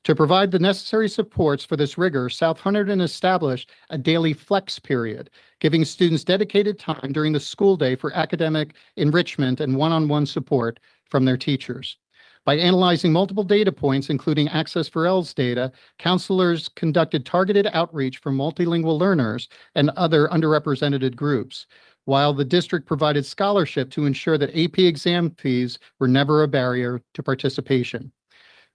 Speaker 10: To provide the necessary supports for this rigor, South Hunterdon established a daily flex period, giving students dedicated time during the school day for academic enrichment and one-on-one support from their teachers. By analyzing multiple data points, including Access for ELS data, counselors conducted targeted outreach for multilingual learners and other underrepresented groups. while the district provided scholarship to ensure that AP exam fees were never a barrier to participation.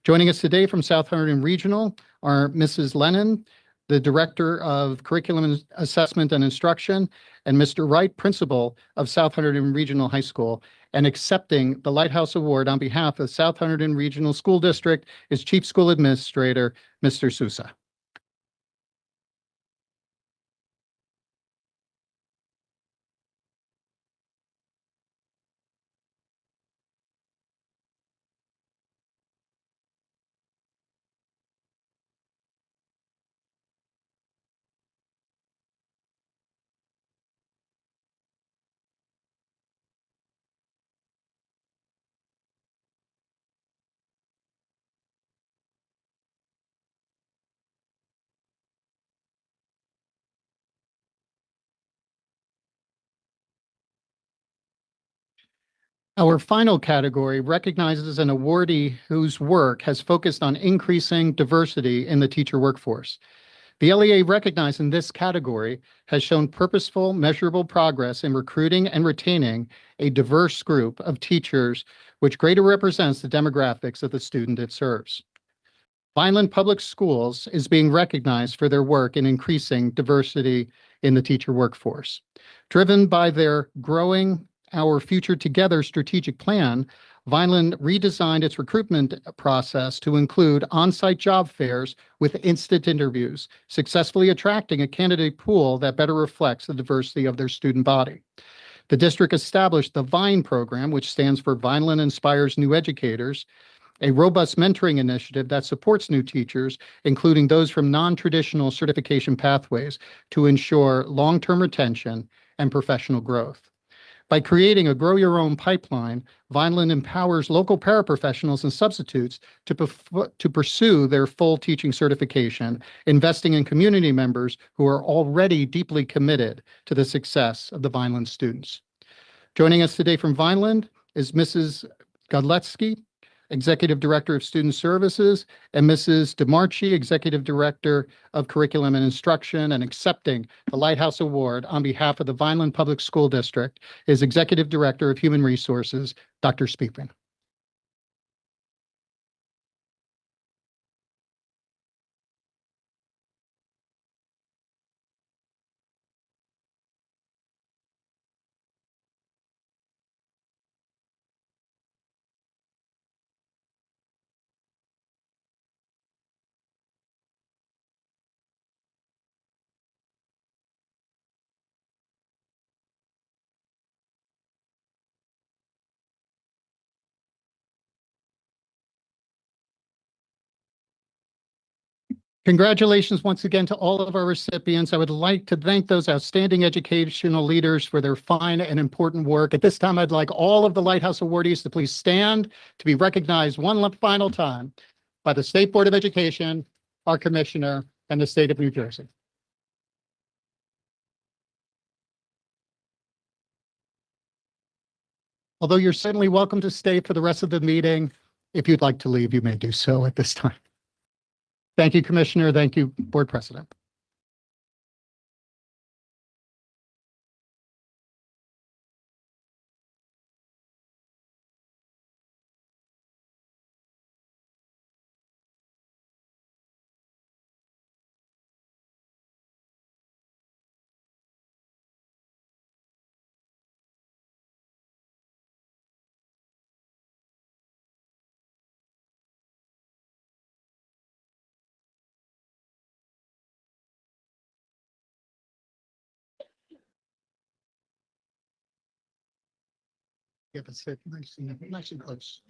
Speaker 10: Joining us today from South Hunterdon Regional are Mrs. Lennon, the Director of Curriculum Assessment and Instruction, and Mr. Wright, Principal of South Hunterdon Regional High School. And accepting the Lighthouse Award on behalf of South Hunterdon Regional School District is Chief School Administrator, Mr. Sousa. Our final category recognizes an awardee whose work has focused on increasing diversity in the teacher workforce. The LEA recognized in this category has shown purposeful, measurable progress in recruiting and retaining a diverse group of teachers, which greater represents the demographics of the student it serves. Vineland Public Schools is being recognized for their work in increasing diversity in the teacher workforce. Driven by their growing Our Future Together strategic plan, Vineland redesigned its recruitment process to include on-site job fairs with instant interviews, successfully attracting a candidate pool that better reflects the diversity of their student body. The district established the VINE program, which stands for Vineland Inspires New Educators, a robust mentoring initiative that supports new teachers, including those from non-traditional certification pathways, to ensure long-term retention and professional growth. By creating a Grow Your Own pipeline, Vineland empowers local paraprofessionals and substitutes to pursue their full teaching certification, investing in community members who are already deeply committed to the success of the Vineland students. Joining us today from Vineland is Mrs. Godletsky, Executive Director of Student Services, and Mrs. DeMarchi, Executive Director of Curriculum and Instruction, and accepting the Lighthouse Award on behalf of the Vineland Public School District is Executive Director of Human Resources, Dr. Speakman. Congratulations once again to all of our recipients. I would like to thank those outstanding educational leaders for their fine and important work. At this time, I'd like all of the Lighthouse awardees to please stand to be recognized one final time by the State Board of Education, our Commissioner, and the State of New Jersey. Although you're certainly welcome to stay for the rest of the meeting, if you'd like to leave, you may do so at this time. Thank you, Commissioner. Thank you, Board President. Yeah, but sit nice and close.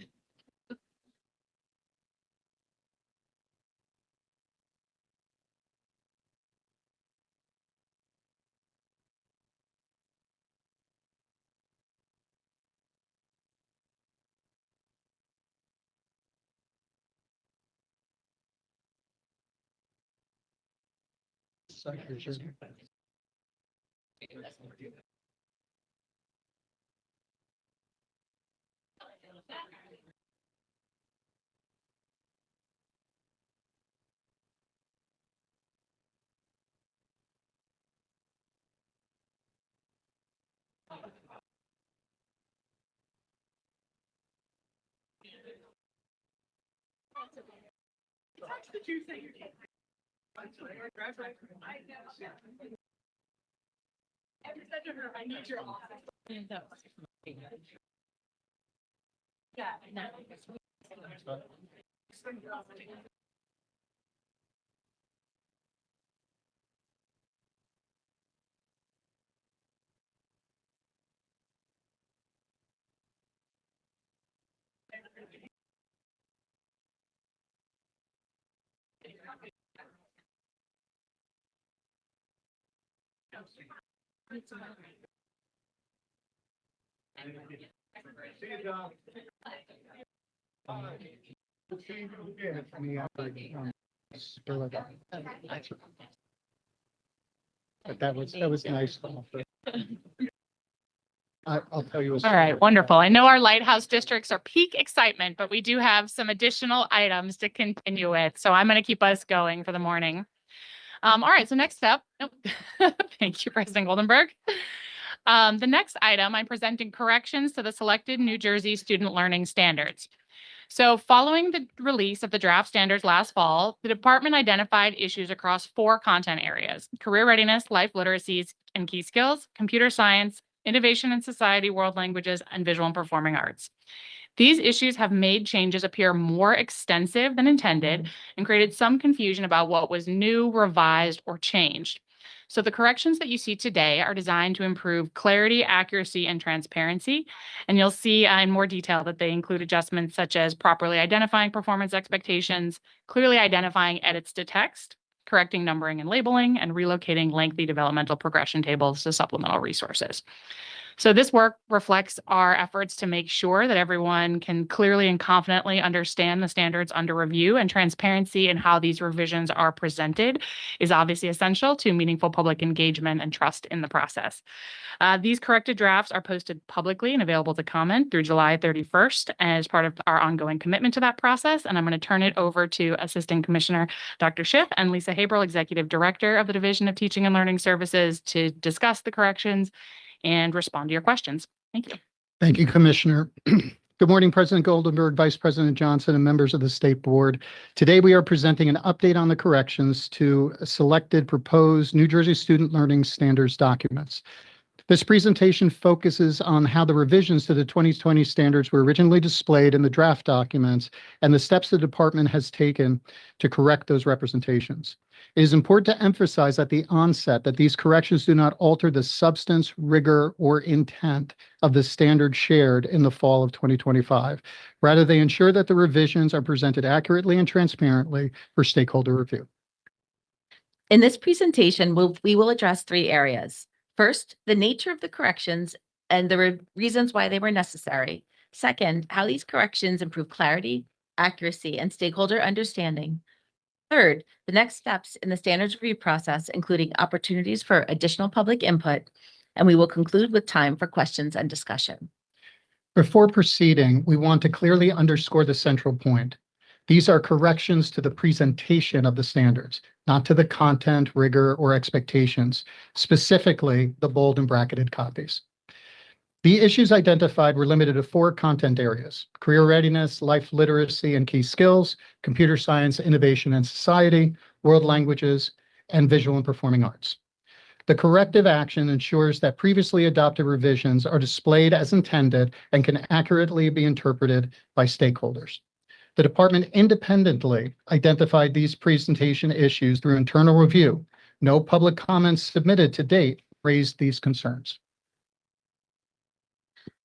Speaker 10: But that was nice. I'll tell you.
Speaker 9: All right, wonderful. I know our lighthouse districts are peak excitement, but we do have some additional items to continue with. So I'm going to keep us going for the morning. All right, so next up, thank you, President Goldenberg. The next item, I'm presenting corrections to the selected New Jersey student learning standards. So following the release of the draft standards last fall, the department identified issues across 4 content areas: career readiness, life literacies and key skills, computer science, innovation in society, world languages, and visual and performing arts. These issues have made changes appear more extensive than intended and created some confusion about what was new, revised, or changed. So the corrections that you see today are designed to improve clarity, accuracy, and transparency. And you'll see in more detail that they include adjustments such as properly identifying performance expectations, clearly identifying edits to text, correcting numbering and labeling, and relocating lengthy developmental progression tables to supplemental resources. So this work reflects our efforts to make sure that everyone can clearly and confidently understand the standards under review, and transparency in how these revisions are presented is obviously essential to meaningful public engagement and trust in the process. These corrected drafts are posted publicly and available to comment through July 31st as part of our ongoing commitment to that process. And I'm going to turn it over to Assistant Commissioner Dr. Schiff and Lisa Haberl, Executive Director of the Division of Teaching and Learning Services, to discuss the corrections and respond to your questions. Thank you.
Speaker 10: Thank you, Commissioner. Good morning, President Goldenberg, Vice President Johnson, and members of the State Board. Today, we are presenting an update on the corrections to selected proposed New Jersey Student Learning Standards documents. This presentation focuses on how the revisions to the 2020 standards were originally displayed in the draft documents and the steps the department has taken to correct those representations. It is important to emphasize at the onset that these corrections do not alter the substance, rigor, or intent of the standard shared in the fall of 2025. Rather, they ensure that the revisions are presented accurately and transparently for stakeholder review.
Speaker 11: In this presentation, we will address 3 areas. First, the nature of the corrections and the reasons why they were necessary. Second, how these corrections improve clarity, accuracy, and stakeholder understanding. Third, the next steps in the standards review process, including opportunities for additional public input. And we will conclude with time for questions and discussion.
Speaker 10: Before proceeding, we want to clearly underscore the central point. These are corrections to the presentation of the standards, not to the content, rigor, or expectations, specifically the bold and bracketed copies. The issues identified were limited to 4 content areas: career readiness, life literacy and key skills, computer science, innovation and society, world languages, and visual and performing arts. The corrective action ensures that previously adopted revisions are displayed as intended and can accurately be interpreted by stakeholders. The department independently identified these presentation issues through internal review. No public comments submitted to date raised these concerns.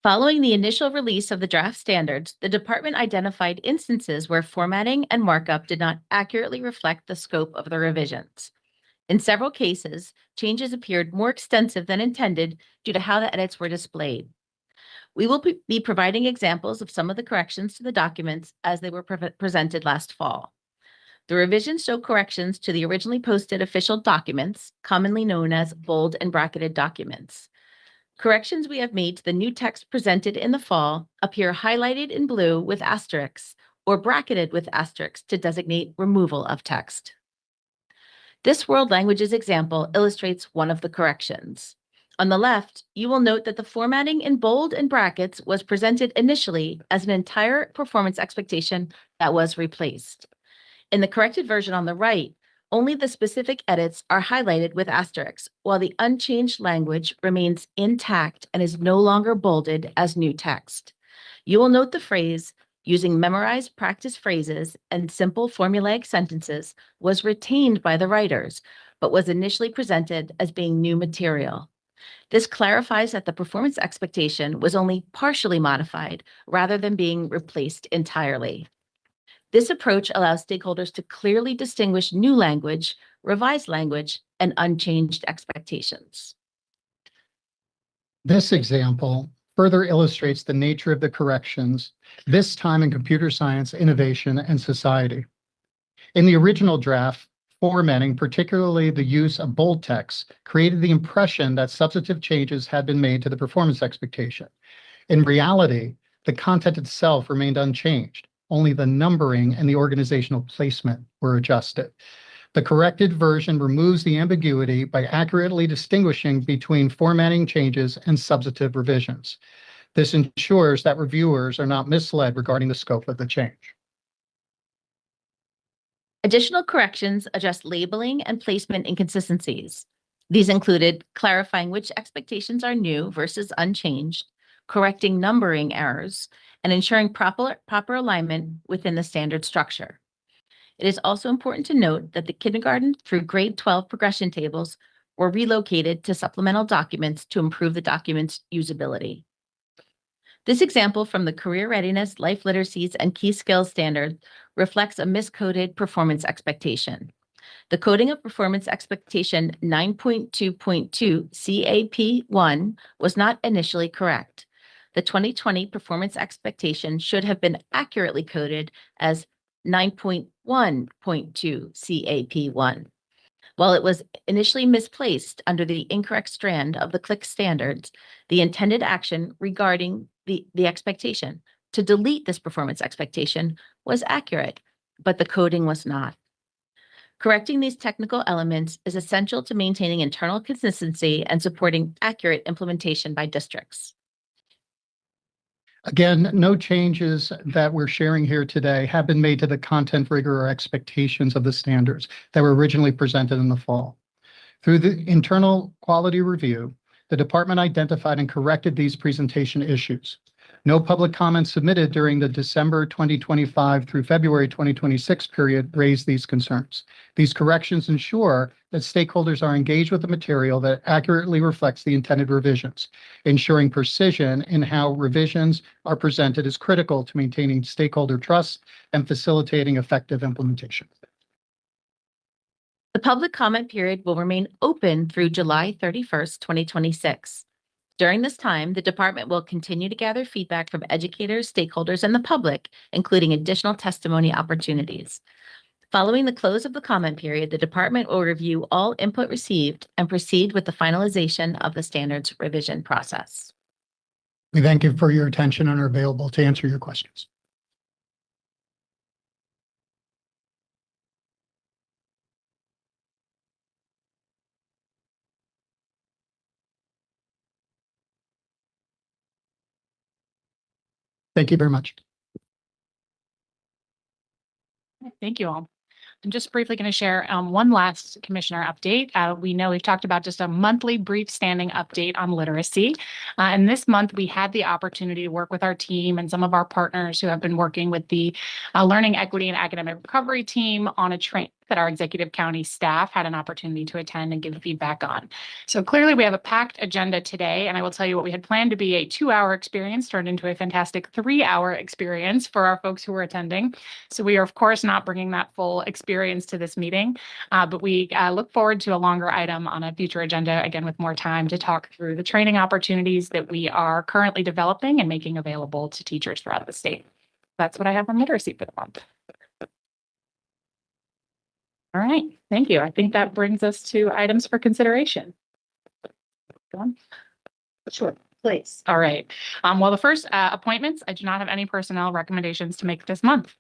Speaker 11: Following the initial release of the draft standards, the department identified instances where formatting and markup did not accurately reflect the scope of the revisions. In several cases, changes appeared more extensive than intended due to how the edits were displayed. We will be providing examples of some of the corrections to the documents as they were presented last fall. The revisions show corrections to the originally posted official documents, commonly known as bold and bracketed documents. Corrections we have made to the new text presented in the fall appear highlighted in blue with asterisks or bracketed with asterisks to designate removal of text. This world languages example illustrates one of the corrections. On the left, you will note that the formatting in bold and brackets was presented initially as an entire performance expectation that was replaced. In the corrected version on the right, only the specific edits are highlighted with asterisks, while the unchanged language remains intact and is no longer bolded as new text. You will note the phrase, using memorized practice phrases and simple formulaic sentences, was retained by the writers, but was initially presented as being new material. This clarifies that the performance expectation was only partially modified rather than being replaced entirely. This approach allows stakeholders to clearly distinguish new language, revised language, and unchanged expectations.
Speaker 10: This example further illustrates the nature of the corrections, this time in computer science, innovation, and society. In the original draft, formatting, particularly the use of bold text, created the impression that substantive changes had been made to the performance expectation. In reality, the content itself remained unchanged. Only the numbering and the organizational placement were adjusted. The corrected version removes the ambiguity by accurately distinguishing between formatting changes and substantive revisions. This ensures that reviewers are not misled regarding the scope of the change.
Speaker 11: Additional corrections adjust labeling and placement inconsistencies. These included clarifying which expectations are new versus unchanged, correcting numbering errors, and ensuring proper alignment within the standard structure. It is also important to note that the kindergarten through grade 12 progression tables were relocated to supplemental documents to improve the document's usability. This example from the Career Readiness, Life Literacies, and Key Skills Standard reflects a miscoded performance expectation. The coding of performance expectation 9.2.2 CAP1 was not initially correct. The 2020 performance expectation should have been accurately coded as 9.1.2 CAP1. While it was initially misplaced under the incorrect strand of the CLIC standards, the intended action regarding the expectation to delete this performance expectation was accurate, but the coding was not. Correcting these technical elements is essential to maintaining internal consistency and supporting accurate implementation by districts.
Speaker 10: Again, no changes that we're sharing here today have been made to the content rigor or expectations of the standards that were originally presented in the fall. Through the internal quality review, the department identified and corrected these presentation issues. No public comments submitted during the December 2025 through February 2026 period raised these concerns. These corrections ensure that stakeholders are engaged with the material that accurately reflects the intended revisions. Ensuring precision in how revisions are presented is critical to maintaining stakeholder trust and facilitating effective implementation.
Speaker 11: The public comment period will remain open through July 31st, 2026. During this time, the department will continue to gather feedback from educators, stakeholders, and the public, including additional testimony opportunities. Following the close of the comment period, the department will review all input received and proceed with the finalization of the standards revision process.
Speaker 10: We thank you for your attention and are available to answer your questions. Thank you very much.
Speaker 9: Thank you all. I'm just briefly going to share one last commissioner update. We know we've talked about just a monthly brief standing update on literacy. And this month we had the opportunity to work with our team and some of our partners who have been working with the Learning Equity and Academic Recovery team on a training that our executive county staff had an opportunity to attend and give feedback on. So clearly we have a packed agenda today, and I will tell you what we had planned to be a 2-hour experience turned into a fantastic 3-hour experience for our folks who were attending. So we are of course not bringing that full experience to this meeting, but we look forward to a longer item on a future agenda, again with more time to talk through the training opportunities that we are currently developing and making available to teachers throughout the state. That's what I have on literacy for the month. All right, thank you. I think that brings us to items for consideration. Go on. Sure, please. All right. Well, the first appointments, I do not have any personnel recommendations to make this month.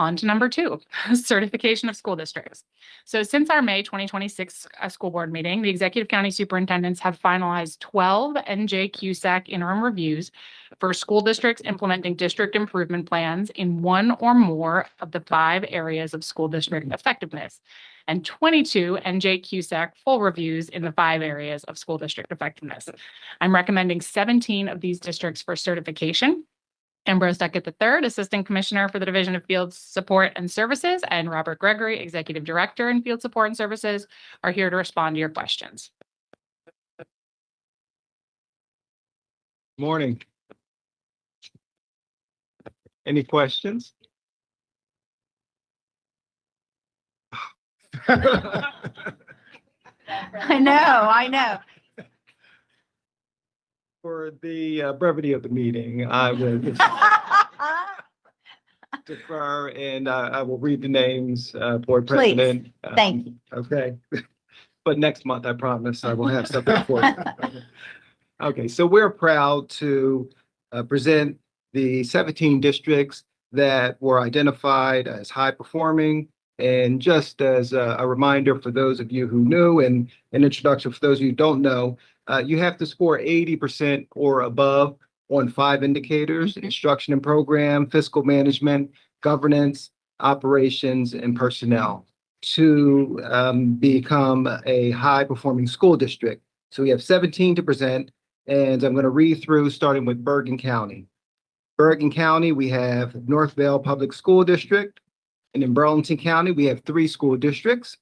Speaker 9: On to number 2, certification of school districts. So since our May 2026 school board meeting, the executive county superintendents have finalized 12 NJQSAC interim reviews for school districts implementing district improvement plans in one or more of the 5 areas of school district effectiveness, and 22 NJQSAC full reviews in the 5 areas of school district effectiveness. I'm recommending 17 of these districts for certification. Ambrose Duckett III, Assistant Commissioner for the Division of Field Support and Services, and Robert Gregory, Executive Director in Field Support and Services, are here to respond to your questions.
Speaker 12: Morning. Any questions?
Speaker 1: I know.
Speaker 12: For the brevity of the meeting, I will defer and I will read the names, Board
Speaker 1: Please.
Speaker 12: President.
Speaker 1: Thank you.
Speaker 12: Okay. But next month, I promise I will have something for you. Okay, so we're proud to present the 17 districts that were identified as high performing. And just as a reminder for those of you who knew and an introduction for those of you who don't know, you have to score 80% or above on 5 indicators: instruction and program, fiscal management, governance, operations, and personnel to become a high performing school district. So we have 17 to present, and I'm going to read through starting with Bergen County. Bergen County, we have Northvale Public School District. And in Burlington County, we have 3 school districts: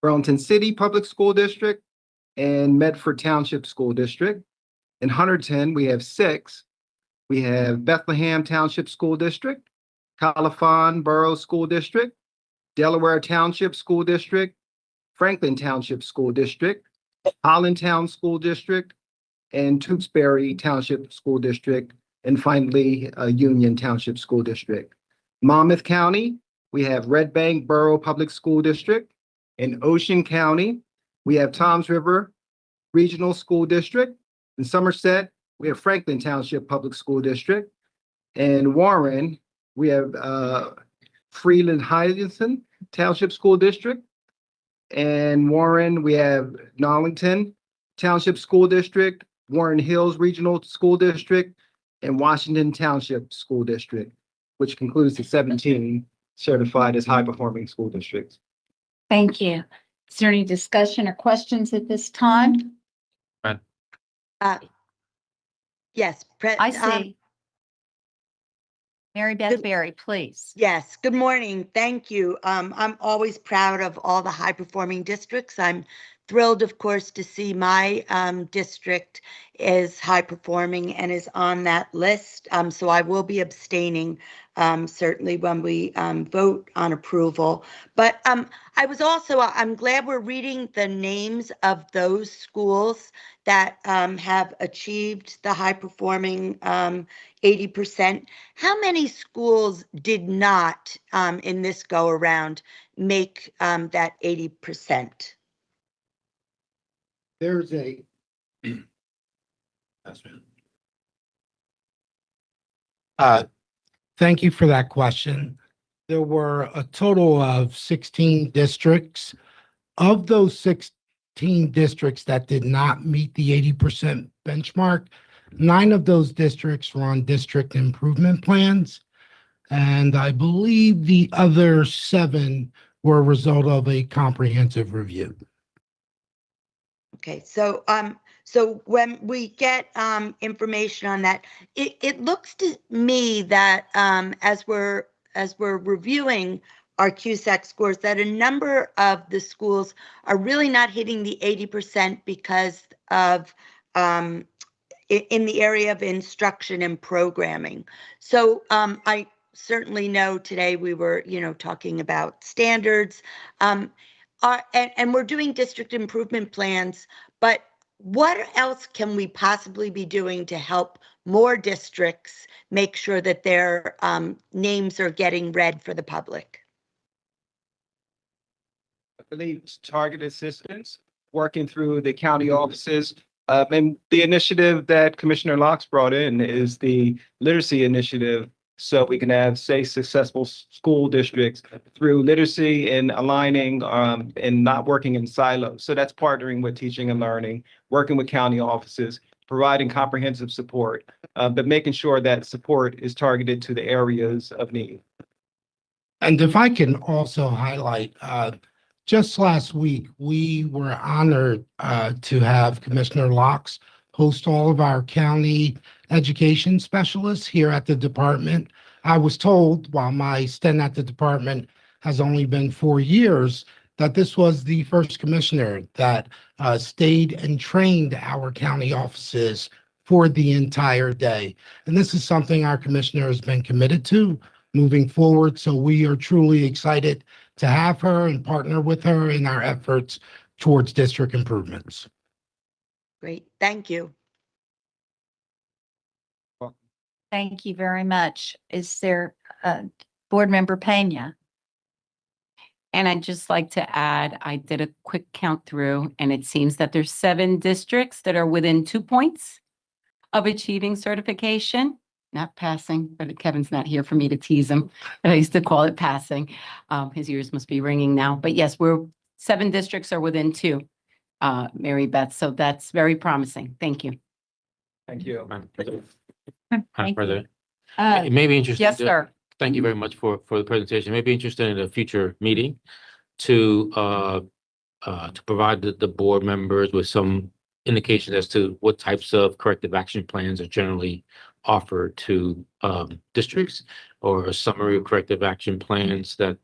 Speaker 12: Burlington City Public School District and Medford Township School District. In Hunterdon, we have 6. We have Bethlehem Township School District, California Borough School District, Delaware Township School District, Franklin Township School District, Hollandtown School District, and Tewksbury Township School District, and finally, Union Township School District. Monmouth County, we have Red Bank Borough Public School District. In Ocean County, we have Toms River Regional School District. In Somerset, we have Franklin Township Public School District. In Warren, we have Freeland Hyacinth Township School District. And Warren, we have Nollington Township School District, Warren Hills Regional School District, and Washington Township School District, which concludes the 17 certified as high-performing school districts.
Speaker 1: Thank you. Is there any discussion or questions at this time?
Speaker 13: Yes.
Speaker 1: I see. Mary Beth
Speaker 13: good-
Speaker 1: Berry, please.
Speaker 13: Yes, good morning. Thank you. I'm always proud of all the high-performing districts. I'm thrilled, of course, to see my district is high-performing and is on that list. So I will be abstaining certainly when we vote on approval. But I was also, I'm glad we're reading the names of those schools that have achieved the high-performing 80%. How many schools did not, in this go-around, make that 80%?
Speaker 14: There's a thank you for that question. There were a total of 16 districts. Of those 16 districts that did not meet the 80% benchmark, 9 of those districts were on district improvement plans. And I believe the other 7 were a result of a comprehensive review.
Speaker 13: Okay, so when we get information on that, it looks to me that as we're reviewing our QSAC scores, that a number of the schools are really not hitting the 80% because of in the area of instruction and programming. So I certainly know today we were, talking about standards. And we're doing district improvement plans, but what else can we possibly be doing to help more districts make sure that their names are getting read for the public?
Speaker 12: I believe it's targeted assistance, working through the county offices. And the initiative that Commissioner Locke's brought in is the literacy initiative so we can have safe, successful school districts through literacy and aligning and not working in silos. So that's partnering with teaching and learning, working with county offices, providing comprehensive support, but making sure that support is targeted to the areas of need.
Speaker 14: And if I can also highlight, just last week, we were honored to have Commissioner Locks host all of our county education specialists here at the department. I was told, while my stint at the department has only been 4 years, that this was the first commissioner that stayed and trained our county offices for the entire day. And this is something our commissioner has been committed to moving forward. So we are truly excited to have her and partner with her in our efforts towards district improvements.
Speaker 13: Great, thank you.
Speaker 1: Thank you very much. Is there Board Member Pena?
Speaker 7: And I'd just like to add, I did a quick count through, and it seems that there's 7 districts that are within 2 points of achieving certification, not passing, but Kevin's not here for me to tease him. I used to call it passing. His ears must be ringing now. But yes, 7 districts are within 2, Mary Beth. So that's very promising. Thank you.
Speaker 12: Thank you.
Speaker 15: Madam President.
Speaker 1: Thank
Speaker 15: Madam
Speaker 1: you.
Speaker 15: President. It may be interesting.
Speaker 1: Yes, sir.
Speaker 15: Thank you very much for the presentation. It may be interesting in a future meeting to provide the board members with some indication as to what types of corrective action plans are generally offered to districts, or a summary of corrective action plans that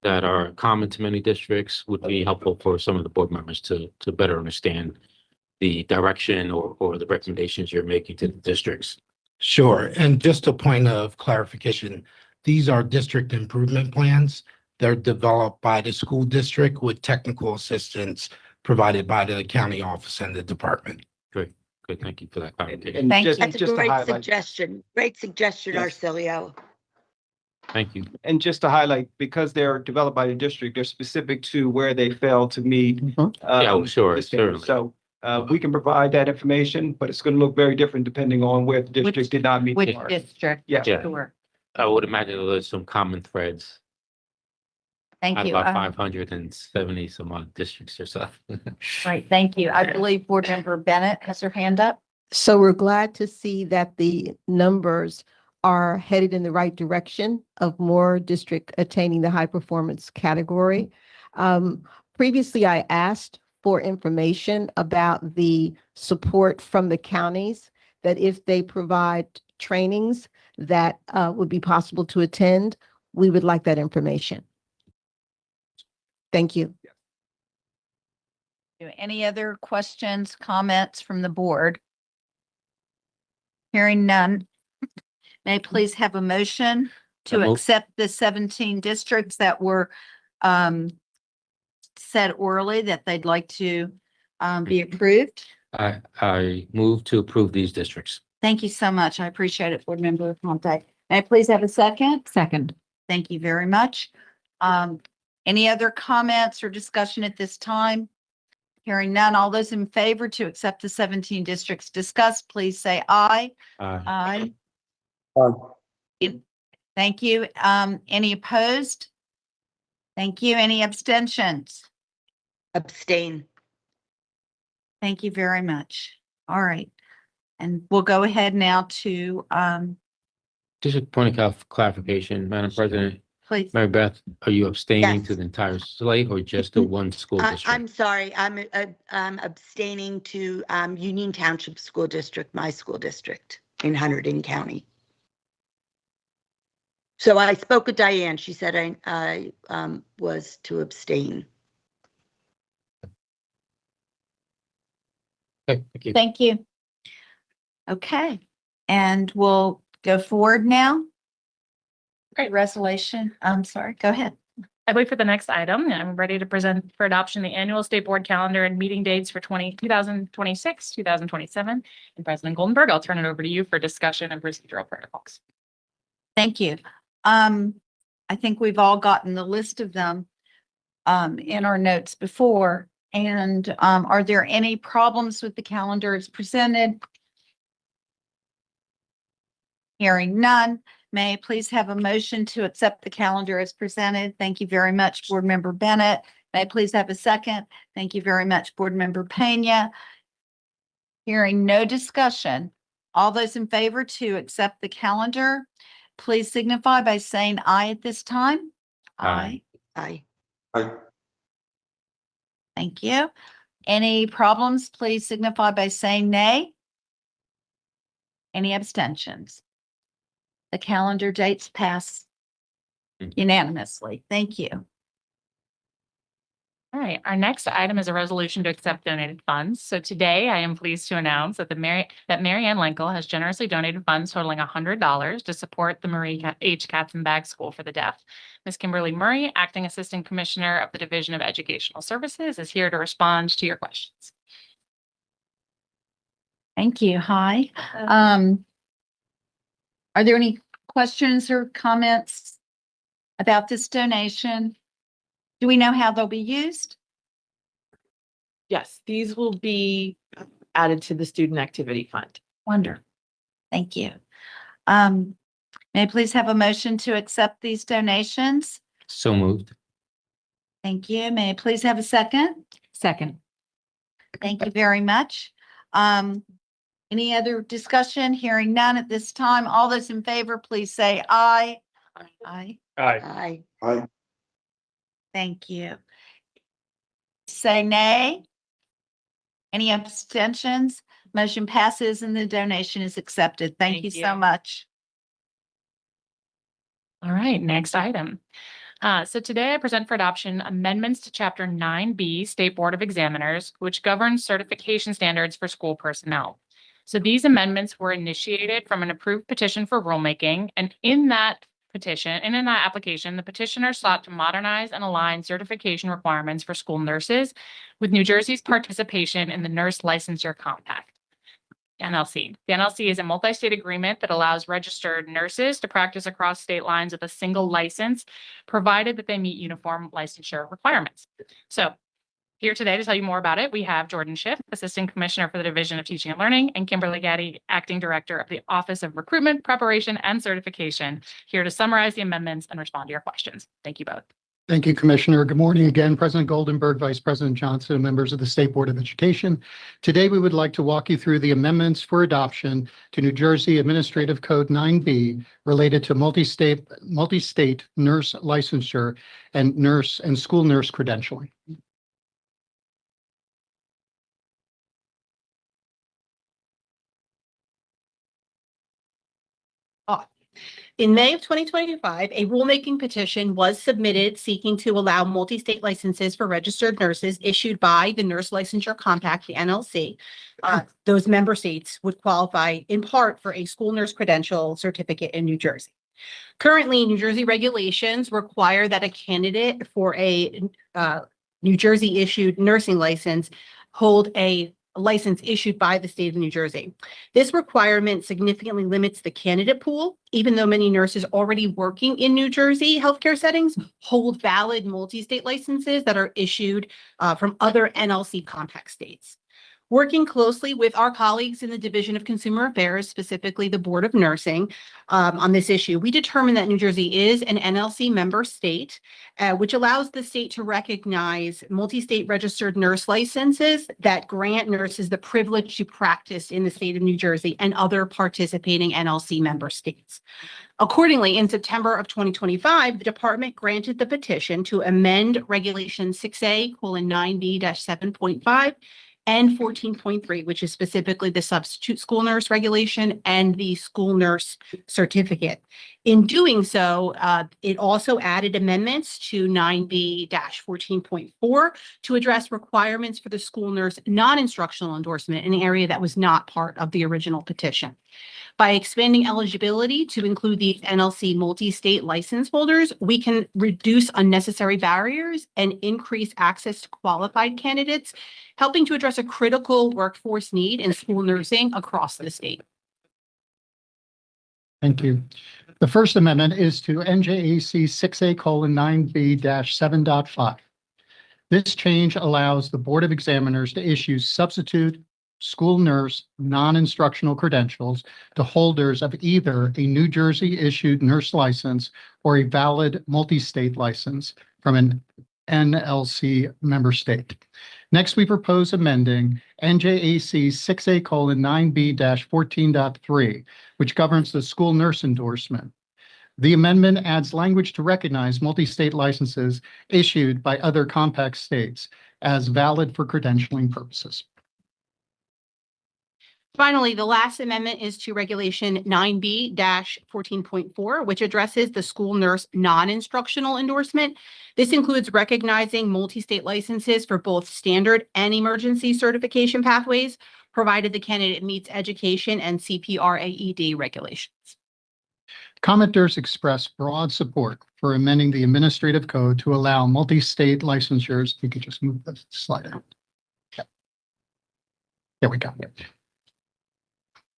Speaker 15: are common to many districts would be helpful for some of the board members to better understand the direction or the recommendations you're making to the districts.
Speaker 14: Sure. And just a point of clarification, these are district improvement plans. They're developed by the school district with technical assistance provided by the county office and the department.
Speaker 15: Great. Good. Thank you for that clarification.
Speaker 12: And
Speaker 1: Thank
Speaker 12: just,
Speaker 1: you.
Speaker 13: That's a
Speaker 12: just to
Speaker 13: great
Speaker 12: highlight,
Speaker 13: suggestion. Great suggestion,
Speaker 12: Yes.
Speaker 13: Arcilio.
Speaker 15: Thank you.
Speaker 12: and just to highlight, because they're developed by the district, they're specific to where they fail to meet.
Speaker 15: Yeah, sure,
Speaker 12: the standards.
Speaker 15: certainly.
Speaker 12: So we can provide that information, but it's going to look very different depending on where the district did not meet.
Speaker 1: Which
Speaker 12: the mark.
Speaker 1: district?
Speaker 12: Yeah.
Speaker 15: Yeah.
Speaker 1: Sure.
Speaker 15: I would imagine there's some common threads
Speaker 1: Thank
Speaker 15: out of
Speaker 1: you.
Speaker 15: about 570 some odd districts or so.
Speaker 1: Right, thank you. I believe Board Member Bennett has her hand up.
Speaker 8: So we're glad to see that the numbers are headed in the right direction of more district attaining the high performance category. Previously, I asked for information about the support from the counties, that if they provide trainings that would be possible to attend, we would like that information. Thank you.
Speaker 1: Any other questions, comments from the board? Hearing none. May I please have a motion to
Speaker 15: I move.
Speaker 1: accept the 17 districts that were said orally that they'd like to be approved?
Speaker 15: I move to approve these districts.
Speaker 1: Thank you so much. I appreciate it, Board Member Conte. May I please have a second?
Speaker 11: Second.
Speaker 1: Thank you very much. Any other comments or discussion at this time? Hearing none, all those in favor to accept the 17 districts discussed, please say aye. Aye. Thank you. Any opposed? Thank you. Any abstentions?
Speaker 13: Abstain.
Speaker 1: Thank you very much. All right. And we'll go ahead now to,
Speaker 15: Just a point of clarification, Madam President.
Speaker 1: please.
Speaker 15: Mary Beth, are you abstaining
Speaker 13: Yes.
Speaker 15: to the entire slate or just the one school
Speaker 13: I'm
Speaker 15: district?
Speaker 13: sorry, I'm abstaining to Union Township School District, my school district in Hunterdon County. So I spoke with Diane. She said I was to abstain.
Speaker 15: Okay, thank you.
Speaker 1: Thank you. Okay, and we'll go forward now.
Speaker 9: Great.
Speaker 1: Resolution, I'm sorry, go ahead.
Speaker 9: I believe for the next item, I'm ready to present for adoption the annual state board calendar and meeting dates for 2026, 2027. And President Goldenberg, I'll turn it over to you for discussion and procedural protocols.
Speaker 1: Thank you. I think we've all gotten the list of them in our notes before. And are there any problems with the calendar as presented? Hearing none, may I please have a motion to accept the calendar as presented? Thank you very much, Board Member Bennett. May I please have a second? Thank you very much, Board Member Pena. Hearing no discussion, all those in favor to accept the calendar, please signify by saying aye at this time.
Speaker 15: Aye.
Speaker 13: Aye.
Speaker 1: Thank you. Any problems, please signify by saying nay. Any abstentions? The calendar dates pass unanimously. Thank you.
Speaker 9: All right, our next item is a resolution to accept donated funds. So today I am pleased to announce that Mary Ann Lenkel has generously donated funds totaling $100 to support the Marie H. Katzenbach School for the Deaf. Ms. Kimberly Murray, Acting Assistant Commissioner of the Division of Educational Services, is here to respond to your questions.
Speaker 1: Thank you. Hi. Are there any questions or comments about this donation? Do we know how they'll be used?
Speaker 16: Yes, these will be added to the Student Activity Fund.
Speaker 1: Wonderful. Thank you. May I please have a motion to accept these donations?
Speaker 15: So moved.
Speaker 1: Thank you. May I please have a second?
Speaker 16: Second.
Speaker 1: Thank you very much. Any other discussion? Hearing none at this time. All those in favor, please say aye. Aye.
Speaker 6: Aye.
Speaker 13: Aye.
Speaker 1: Thank you. Say nay. Any abstentions? Motion passes and the donation is accepted. Thank you so much.
Speaker 9: All right, next item. So today I present for adoption amendments to Chapter 9B State Board of Examiners, which governs certification standards for school personnel. So these amendments were initiated from an approved petition for rulemaking, and in that application, the petitioner sought to modernize and align certification requirements for school nurses with New Jersey's participation in the Nurse Licensure Compact. NLC. The NLC is a multi-state agreement that allows registered nurses to practice across state lines with a single license, provided that they meet uniform licensure requirements. So here today to tell you more about it, we have Jordan Schiff, Assistant Commissioner for the Division of Teaching and Learning, and Kimberly Gaddy, Acting Director of the Office of Recruitment, Preparation, and Certification, here to summarize the amendments and respond to your questions. Thank you both.
Speaker 10: Thank you, Commissioner. Good morning again, President Goldenberg, Vice President Johnson, and members of the State Board of Education. Today, we would like to walk you through the amendments for adoption to New Jersey Administrative Code 9B related to multi-state nurse licensure and nurse and school nurse credentialing.
Speaker 17: In May of 2025, a rulemaking petition was submitted seeking to allow multi-state licenses for registered nurses issued by the Nurse Licensure Compact, the NLC. Those member states would qualify in part for a school nurse credential certificate in New Jersey. Currently, New Jersey regulations require that a candidate for a New Jersey issued nursing license hold a license issued by the state of New Jersey. This requirement significantly limits the candidate pool, even though many nurses already working in New Jersey healthcare settings hold valid multi-state licenses that are issued from other NLC compact states. Working closely with our colleagues in the Division of Consumer Affairs, specifically the Board of Nursing, on this issue, we determined that New Jersey is an NLC member state, which allows the state to recognize multi-state registered nurse licenses that grant nurses the privilege to practice in the state of New Jersey and other participating NLC member states. Accordingly, in September of 2025, the department granted the petition to amend Regulation 6A:9B-7.5 and 14.3, which is specifically the substitute school nurse regulation and the school nurse certificate. In doing so, it also added amendments to 9B-14.4 to address requirements for the school nurse non-instructional endorsement, an area that was not part of the original petition. By expanding eligibility to include these NLC multi-state license holders, we can reduce unnecessary barriers and increase access to qualified candidates, helping to address a critical workforce need in school nursing across the state.
Speaker 10: Thank you. The first amendment is to NJAC 6A:9B-7.5. This change allows the Board of Examiners to issue substitute school nurse non-instructional credentials to holders of either a New Jersey issued nurse license or a valid multi-state license from an NLC member state. Next, we propose amending NJAC 6A:9B-14.3, which governs the school nurse endorsement. The amendment adds language to recognize multi-state licenses issued by other compact states as valid for credentialing purposes.
Speaker 17: Finally, the last amendment is to Regulation 9B-14.4, which addresses the school nurse non-instructional endorsement. This includes recognizing multi-state licenses for both standard and emergency certification pathways, provided the candidate meets education and CPR/AED regulations.
Speaker 10: Commenters express broad support for amending the administrative code to allow multi-state licensures. You could just move the slide out. Yep. There we go.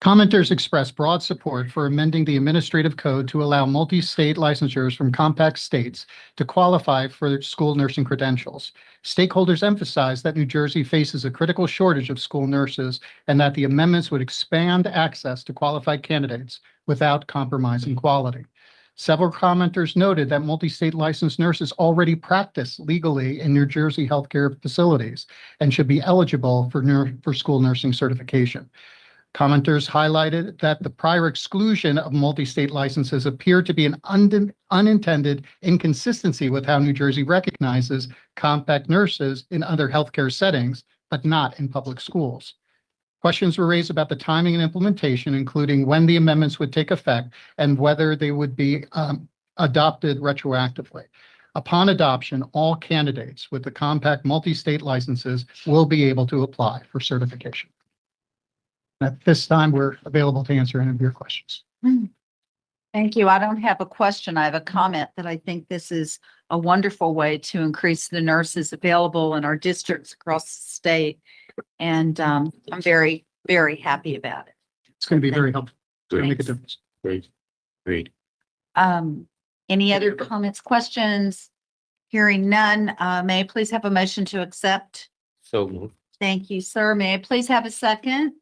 Speaker 10: Commenters express broad support for amending the administrative code to allow multi-state licensures from compact states to qualify for school nursing credentials. Stakeholders emphasize that New Jersey faces a critical shortage of school nurses and that the amendments would expand access to qualified candidates without compromising quality. Several commenters noted that multi-state licensed nurses already practice legally in New Jersey healthcare facilities and should be eligible for school nursing certification. Commenters highlighted that the prior exclusion of multi-state licenses appeared to be an unintended inconsistency with how New Jersey recognizes compact nurses in other healthcare settings, but not in public schools. Questions were raised about the timing and implementation, including when the amendments would take effect and whether they would be adopted retroactively. Upon adoption, all candidates with the compact multi-state licenses will be able to apply for certification. At this time, we're available to answer any of your questions.
Speaker 1: Thank you. I don't have a question. I have a comment that I think this is a wonderful way to increase the nurses available in our districts across the state. And I'm very, very happy about it.
Speaker 10: It's going to be very helpful. It's going to make a difference.
Speaker 15: Great. Great.
Speaker 1: Any other comments, questions? Hearing none, may I please have a motion to accept?
Speaker 15: So moved.
Speaker 1: Thank you, sir. May I please have a second?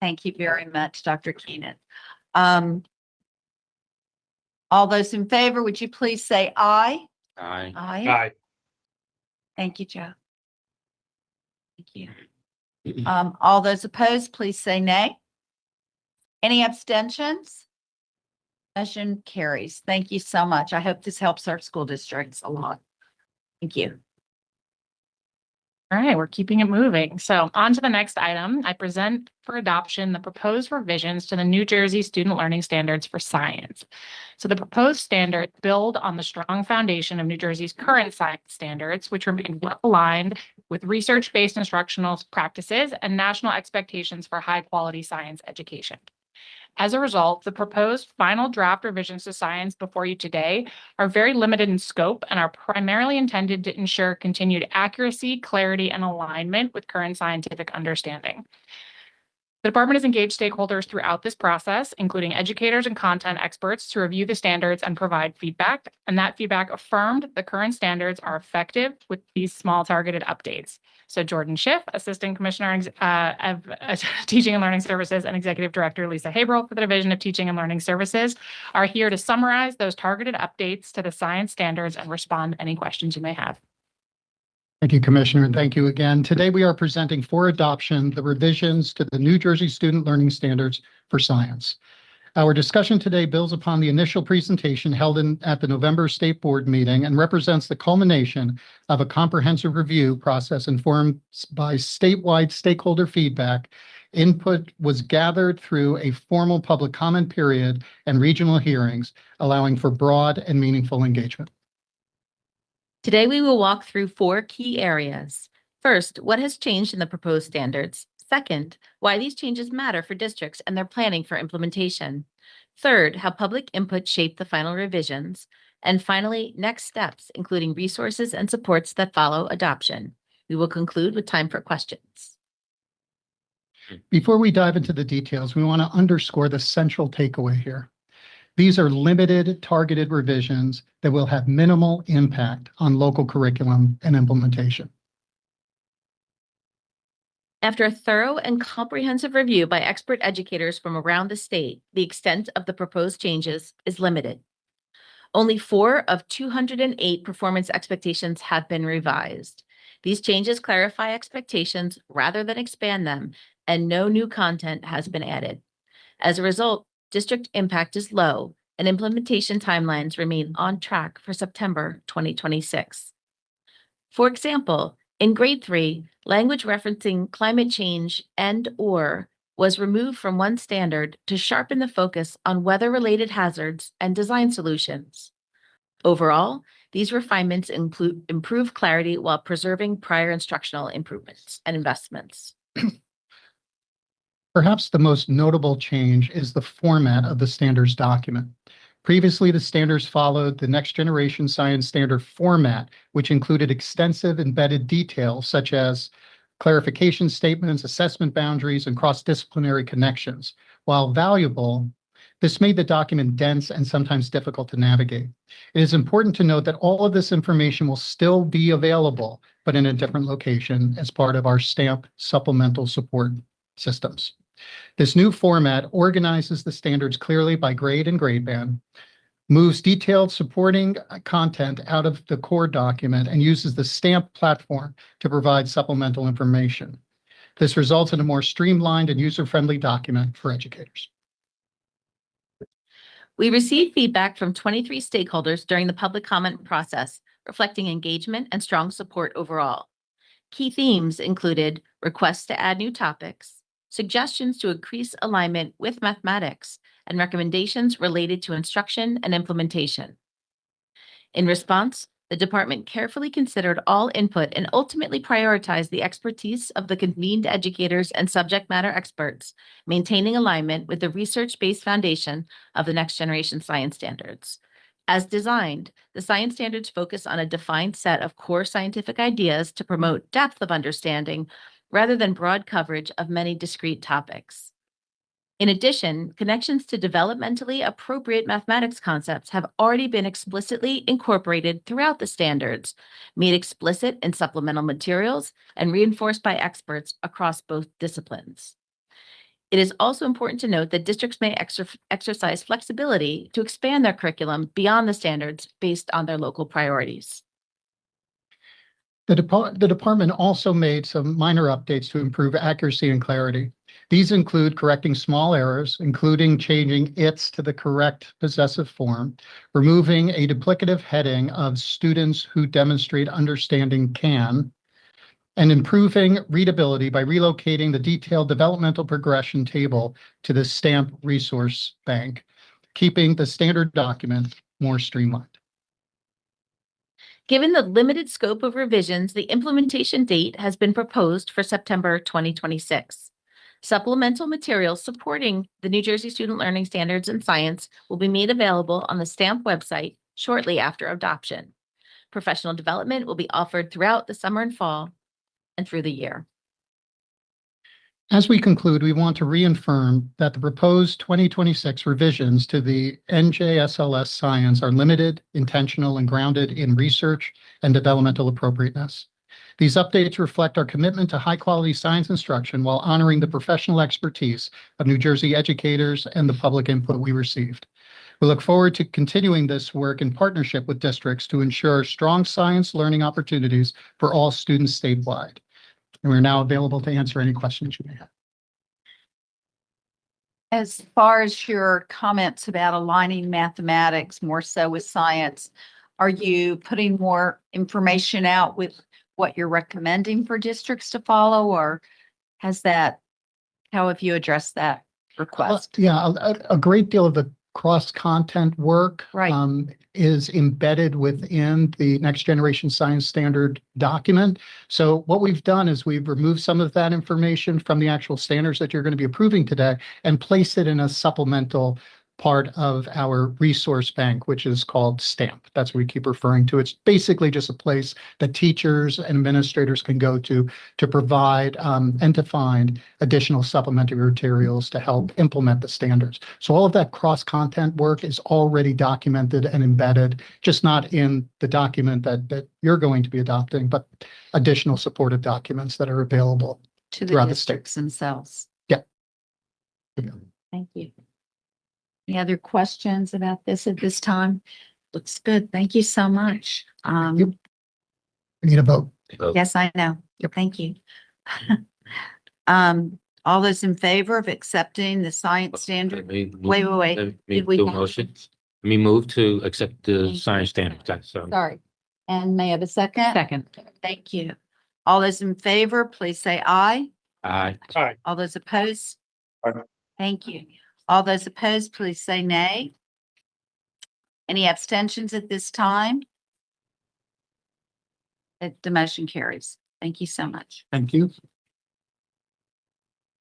Speaker 1: Thank you very much, Dr. Keenan. All those in favor, would you please say aye?
Speaker 15: Aye.
Speaker 1: Aye.
Speaker 6: Aye.
Speaker 1: Thank you, Joe. Thank you. All those opposed, please say nay. Any abstentions? Motion carries. Thank you so much. I hope this helps our school districts a lot. Thank you.
Speaker 9: All right, we're keeping it moving. So on to the next item. I present for adoption the proposed revisions to the New Jersey Student Learning Standards for Science. So the proposed standards build on the strong foundation of New Jersey's current science standards, which remain well aligned with research-based instructional practices and national expectations for high-quality science education. As a result, the proposed final draft revisions to science before you today are very limited in scope and are primarily intended to ensure continued accuracy, clarity, and alignment with current scientific understanding. The department has engaged stakeholders throughout this process, including educators and content experts, to review the standards and provide feedback. And that feedback affirmed the current standards are effective with these small targeted updates. So Jordan Schiff, Assistant Commissioner of Teaching and Learning Services, and Executive Director Lisa Haberl for the Division of Teaching and Learning Services are here to summarize those targeted updates to the science standards and respond to any questions you may have.
Speaker 10: Thank you, Commissioner, and thank you again. Today, we are presenting for adoption the revisions to the New Jersey Student Learning Standards for Science. Our discussion today builds upon the initial presentation held at the November State Board meeting and represents the culmination of a comprehensive review process informed by statewide stakeholder feedback. Input was gathered through a formal public comment period and regional hearings, allowing for broad and meaningful engagement.
Speaker 11: Today, we will walk through 4 key areas. First, what has changed in the proposed standards? Second, why these changes matter for districts and their planning for implementation. Third, how public input shaped the final revisions. And finally, next steps, including resources and supports that follow adoption. We will conclude with time for questions.
Speaker 10: Before we dive into the details, we want to underscore the central takeaway here. These are limited, targeted revisions that will have minimal impact on local curriculum and implementation.
Speaker 11: After a thorough and comprehensive review by expert educators from around the state, the extent of the proposed changes is limited. Only 4 of 208 performance expectations have been revised. These changes clarify expectations rather than expand them, and no new content has been added. As a result, district impact is low, and implementation timelines remain on track for September 2026. For example, in grade 3, language referencing climate change and/or was removed from one standard to sharpen the focus on weather-related hazards and design solutions. Overall, these refinements improve clarity while preserving prior instructional improvements and investments.
Speaker 10: Perhaps the most notable change is the format of the standards document. Previously, the standards followed the Next Generation Science Standard format, which included extensive embedded details such as clarification statements, assessment boundaries, and cross-disciplinary connections. While valuable, this made the document dense and sometimes difficult to navigate. It is important to note that all of this information will still be available, but in a different location as part of our STAMP supplemental support systems. This new format organizes the standards clearly by grade and grade band, moves detailed supporting content out of the core document, and uses the STAMP platform to provide supplemental information. This results in a more streamlined and user-friendly document for educators.
Speaker 11: We received feedback from 23 stakeholders during the public comment process, reflecting engagement and strong support overall. Key themes included requests to add new topics, suggestions to increase alignment with mathematics, and recommendations related to instruction and implementation. In response, the department carefully considered all input and ultimately prioritized the expertise of the convened educators and subject matter experts, maintaining alignment with the research-based foundation of the Next Generation Science Standards. As designed, the science standards focus on a defined set of core scientific ideas to promote depth of understanding rather than broad coverage of many discrete topics. In addition, connections to developmentally appropriate mathematics concepts have already been explicitly incorporated throughout the standards, made explicit in supplemental materials, and reinforced by experts across both disciplines. It is also important to note that districts may exercise flexibility to expand their curriculum beyond the standards based on their local priorities.
Speaker 10: The department also made some minor updates to improve accuracy and clarity. These include correcting small errors, including changing its to the correct possessive form, removing a duplicative heading of students who demonstrate understanding can, and improving readability by relocating the detailed developmental progression table to the STAMP resource bank, keeping the standard document more streamlined.
Speaker 11: Given the limited scope of revisions, the implementation date has been proposed for September 2026. Supplemental materials supporting the New Jersey Student Learning Standards in Science will be made available on the STAMP website shortly after adoption. Professional development will be offered throughout the summer and fall and through the year.
Speaker 10: As we conclude, we want to reaffirm that the proposed 2026 revisions to the NJSLS Science are limited, intentional, and grounded in research and developmental appropriateness. These updates reflect our commitment to high-quality science instruction while honoring the professional expertise of New Jersey educators and the public input we received. We look forward to continuing this work in partnership with districts to ensure strong science learning opportunities for all students statewide. And we're now available to answer any questions you may have.
Speaker 1: As far as your comments about aligning mathematics more so with science, are you putting more information out with what you're recommending for districts to follow, or how have you addressed that request?
Speaker 10: Yeah, a great deal of the cross-content work
Speaker 1: Right.
Speaker 10: Is embedded within the Next Generation Science Standard document. So what we've done is we've removed some of that information from the actual standards that you're going to be approving today and placed it in a supplemental part of our resource bank, which is called STAMP. That's what we keep referring to. It's basically just a place that teachers and administrators can go to provide and to find additional supplementary materials to help implement the standards. So all of that cross-content work is already documented and embedded, just not in the document that you're going to be adopting, but additional supportive documents that are available
Speaker 1: to the
Speaker 10: Throughout the state.
Speaker 1: districts themselves.
Speaker 10: Yeah.
Speaker 1: Thank you. Any other questions about this at this time? Looks good. Thank you so much.
Speaker 10: you. We need a vote.
Speaker 1: Yes, I know. Thank you. All those in favor of accepting the science standard? Wait.
Speaker 15: Let me
Speaker 1: Did we
Speaker 15: do a
Speaker 1: have-
Speaker 15: motion. Let me move to accept the
Speaker 1: Thank
Speaker 15: science
Speaker 1: you.
Speaker 15: standards. That's,
Speaker 1: Sorry. And may I have a second?
Speaker 7: Second.
Speaker 1: Thank you. All those in favor, please say aye.
Speaker 15: aye.
Speaker 1: All those opposed?
Speaker 3: Aye.
Speaker 1: Thank you. All those opposed, please say nay. Any abstentions at this time? The motion carries. Thank you so much.
Speaker 10: Thank you.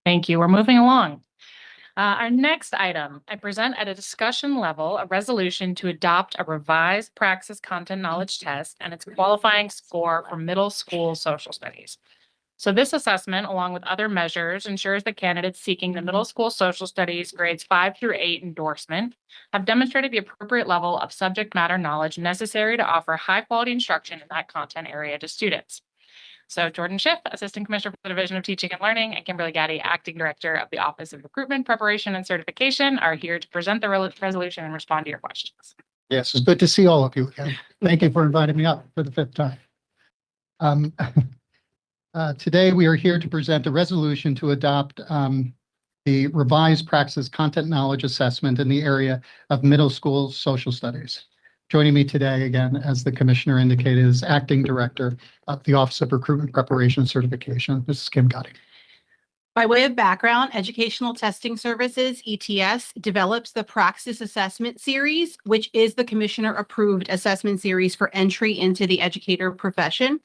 Speaker 9: Thank you. We're moving along. Our next item, I present at a discussion level, a resolution to adopt a revised praxis content knowledge test and its qualifying score for middle school social studies. So this assessment, along with other measures, ensures that candidates seeking the middle school social studies grades 5 through 8 endorsement have demonstrated the appropriate level of subject matter knowledge necessary to offer high quality instruction in that content area to students. So Jordan Schiff, Assistant Commissioner for the Division of Teaching and Learning, and Kimberly Gaddy, Acting Director of the Office of Recruitment, Preparation, and Certification, are here to present the resolution and respond to your questions.
Speaker 10: Yes, it's good to see all of you again. Thank you for inviting me up for the 5th time. Today, we are here to present a resolution to adopt the revised praxis content knowledge assessment in the area of middle school social studies. Joining me today, again, as the Commissioner indicated, is Acting Director of the Office of Recruitment Preparation and Certification, Mrs. Kim Gotti.
Speaker 17: By way of background, Educational Testing Services, ETS, develops the Praxis Assessment Series, which is the commissioner-approved assessment series for entry into the educator profession.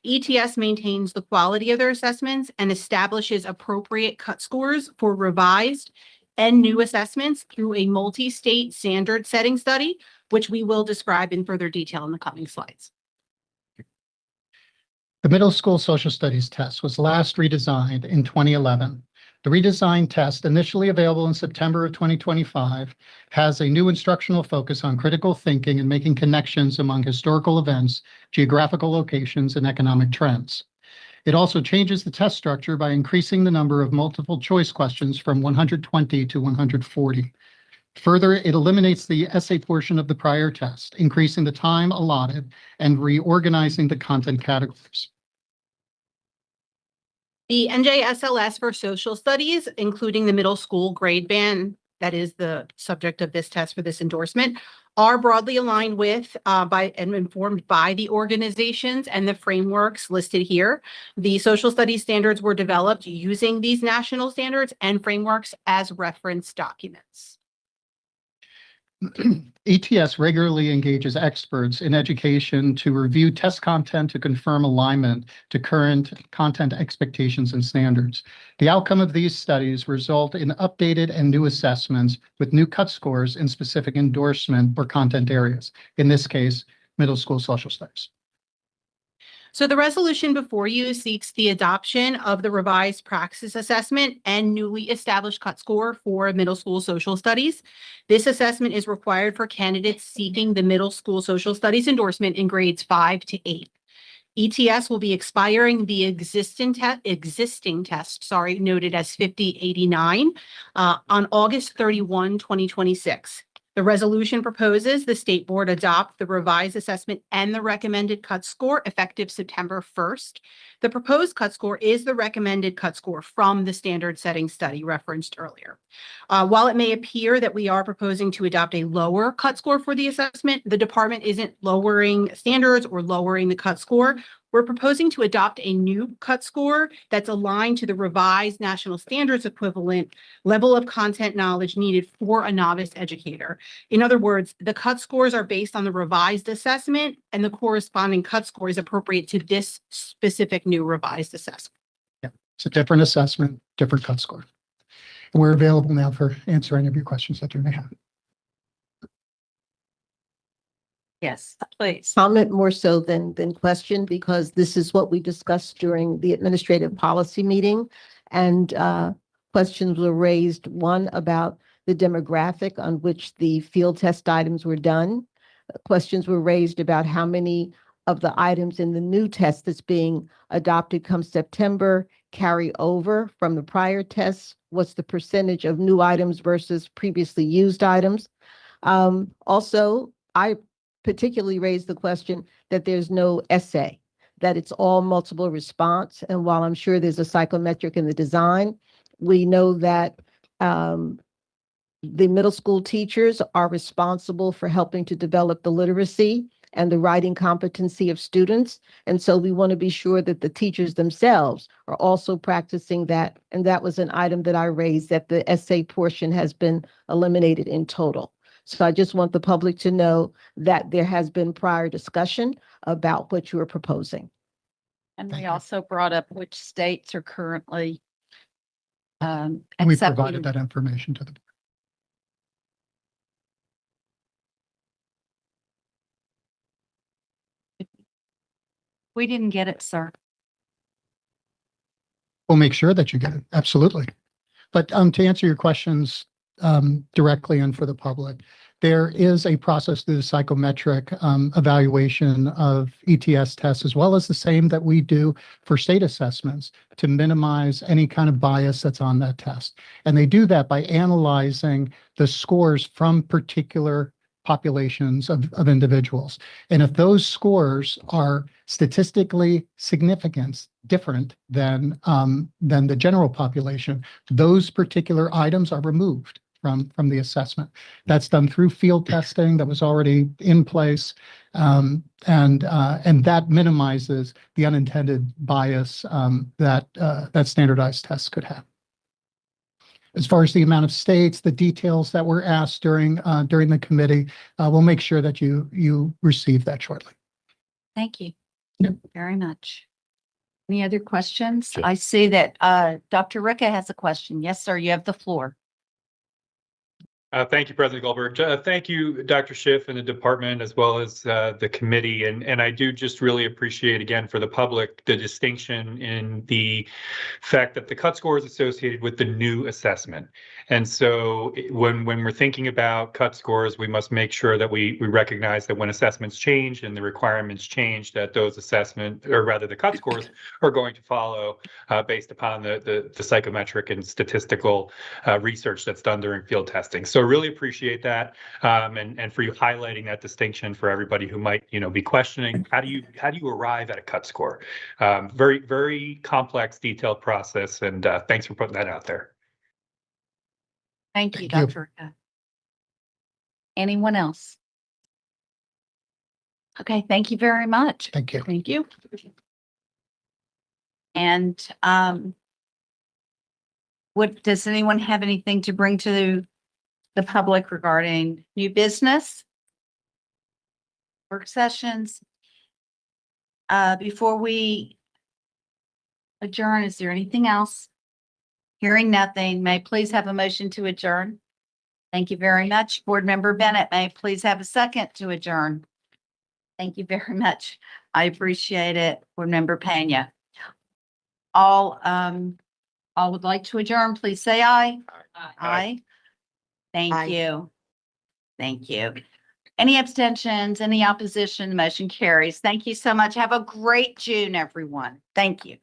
Speaker 17: ETS maintains the quality of their assessments and establishes appropriate cut scores for revised and new assessments through a multi-state standard setting study, which we will describe in further detail in the coming slides.
Speaker 10: The middle school social studies test was last redesigned in 2011. The redesigned test, initially available in September of 2025, has a new instructional focus on critical thinking and making connections among historical events, geographical locations, and economic trends. It also changes the test structure by increasing the number of multiple choice questions from 120 to 140. Further, it eliminates the essay portion of the prior test, increasing the time allotted and reorganizing the content categories.
Speaker 17: The NJSLS for social studies, including the middle school grade band, that is the subject of this test for this endorsement, are broadly aligned with by and informed by the organizations and the frameworks listed here. The social studies standards were developed using these national standards and frameworks as reference documents.
Speaker 10: ETS regularly engages experts in education to review test content to confirm alignment to current content expectations and standards. The outcome of these studies result in updated and new assessments with new cut scores in specific endorsement or content areas. In this case, middle school social studies.
Speaker 17: So the resolution before you seeks the adoption of the revised praxis assessment and newly established cut score for middle school social studies. This assessment is required for candidates seeking the middle school social studies endorsement in grades 5 to 8. ETS will be expiring the existing test, noted as 5089, on August 31, 2026. The resolution proposes the state board adopt the revised assessment and the recommended cut score effective September 1st. The proposed cut score is the recommended cut score from the standard setting study referenced earlier. While it may appear that we are proposing to adopt a lower cut score for the assessment, the department isn't lowering standards or lowering the cut score. We're proposing to adopt a new cut score that's aligned to the revised national standards equivalent level of content knowledge needed for a novice educator. In other words, the cut scores are based on the revised assessment and the corresponding cut score is appropriate to this specific new revised assessment.
Speaker 10: Yeah, it's a different assessment, different cut score. And we're available now for answer any of your questions that you may have.
Speaker 1: Yes, please.
Speaker 8: Comment more so than question, because this is what we discussed during the administrative policy meeting. And questions were raised, one about the demographic on which the field test items were done. Questions were raised about how many of the items in the new test that's being adopted come September carry over from the prior tests? What's the percentage of new items versus previously used items? Also, I particularly raised the question that there's no essay, that it's all multiple response. And while I'm sure there's a psychometric in the design, we know that the middle school teachers are responsible for helping to develop the literacy and the writing competency of students. And so we want to be sure that the teachers themselves are also practicing that. And that was an item that I raised, that the essay portion has been eliminated in total. So I just want the public to know that there has been prior discussion about what you are proposing.
Speaker 1: And
Speaker 10: Thank
Speaker 1: we
Speaker 10: you.
Speaker 1: also brought up which states are currently
Speaker 10: We
Speaker 1: accepting.
Speaker 10: provided that information to the board.
Speaker 1: We didn't get it, sir.
Speaker 10: We'll make sure that you get it. Absolutely. But to answer your questions directly and for the public, there is a process through the psychometric evaluation of ETS tests, as well as the same that we do for state assessments, to minimize any kind of bias that's on that test. And they do that by analyzing the scores from particular populations of individuals. And if those scores are statistically significant, different than the general population, those particular items are removed from the assessment. That's done through field testing that was already in place, and that minimizes the unintended bias that standardized tests could have. As far as the amount of states, the details that were asked during the committee, we'll make sure that you receive that shortly.
Speaker 1: Thank you.
Speaker 10: Yep.
Speaker 1: Very much. Any other questions?
Speaker 15: Sure.
Speaker 1: I see that Dr. Ricca has a question. Yes, sir, you have the floor.
Speaker 6: Thank you, President Goldberg. Thank you, Dr. Schiff and the department, as well as the committee. And I do just really appreciate, again, for the public, the distinction in the fact that the cut score is associated with the new assessment. And so when we're thinking about cut scores, we must make sure that we recognize that when assessments change and the requirements change, that those assessment, or rather the cut scores, are going to follow based upon the psychometric and statistical research that's done during field testing. So really appreciate that, and for you highlighting that distinction for everybody who might be questioning how do you arrive at a cut score. Very, very complex, detailed process, and thanks for putting that out there.
Speaker 1: Thank you,
Speaker 10: Thank you.
Speaker 1: Dr. Ricca. Anyone else? Okay, thank you very much.
Speaker 10: Thank you.
Speaker 1: Thank you. And does anyone have anything to bring to the public regarding new business, work sessions? Before we adjourn, is there anything else? Hearing nothing, may I please have a motion to adjourn? Thank you very much. Board Member Bennett, may I please have a second to adjourn? Thank you very much. I appreciate it. Board Member Pena. All would like to adjourn, please say aye. Aye. Thank
Speaker 13: Aye.
Speaker 1: you. Thank you. Any abstentions, any opposition, motion carries. Thank you so much. Have a great June, everyone. Thank you.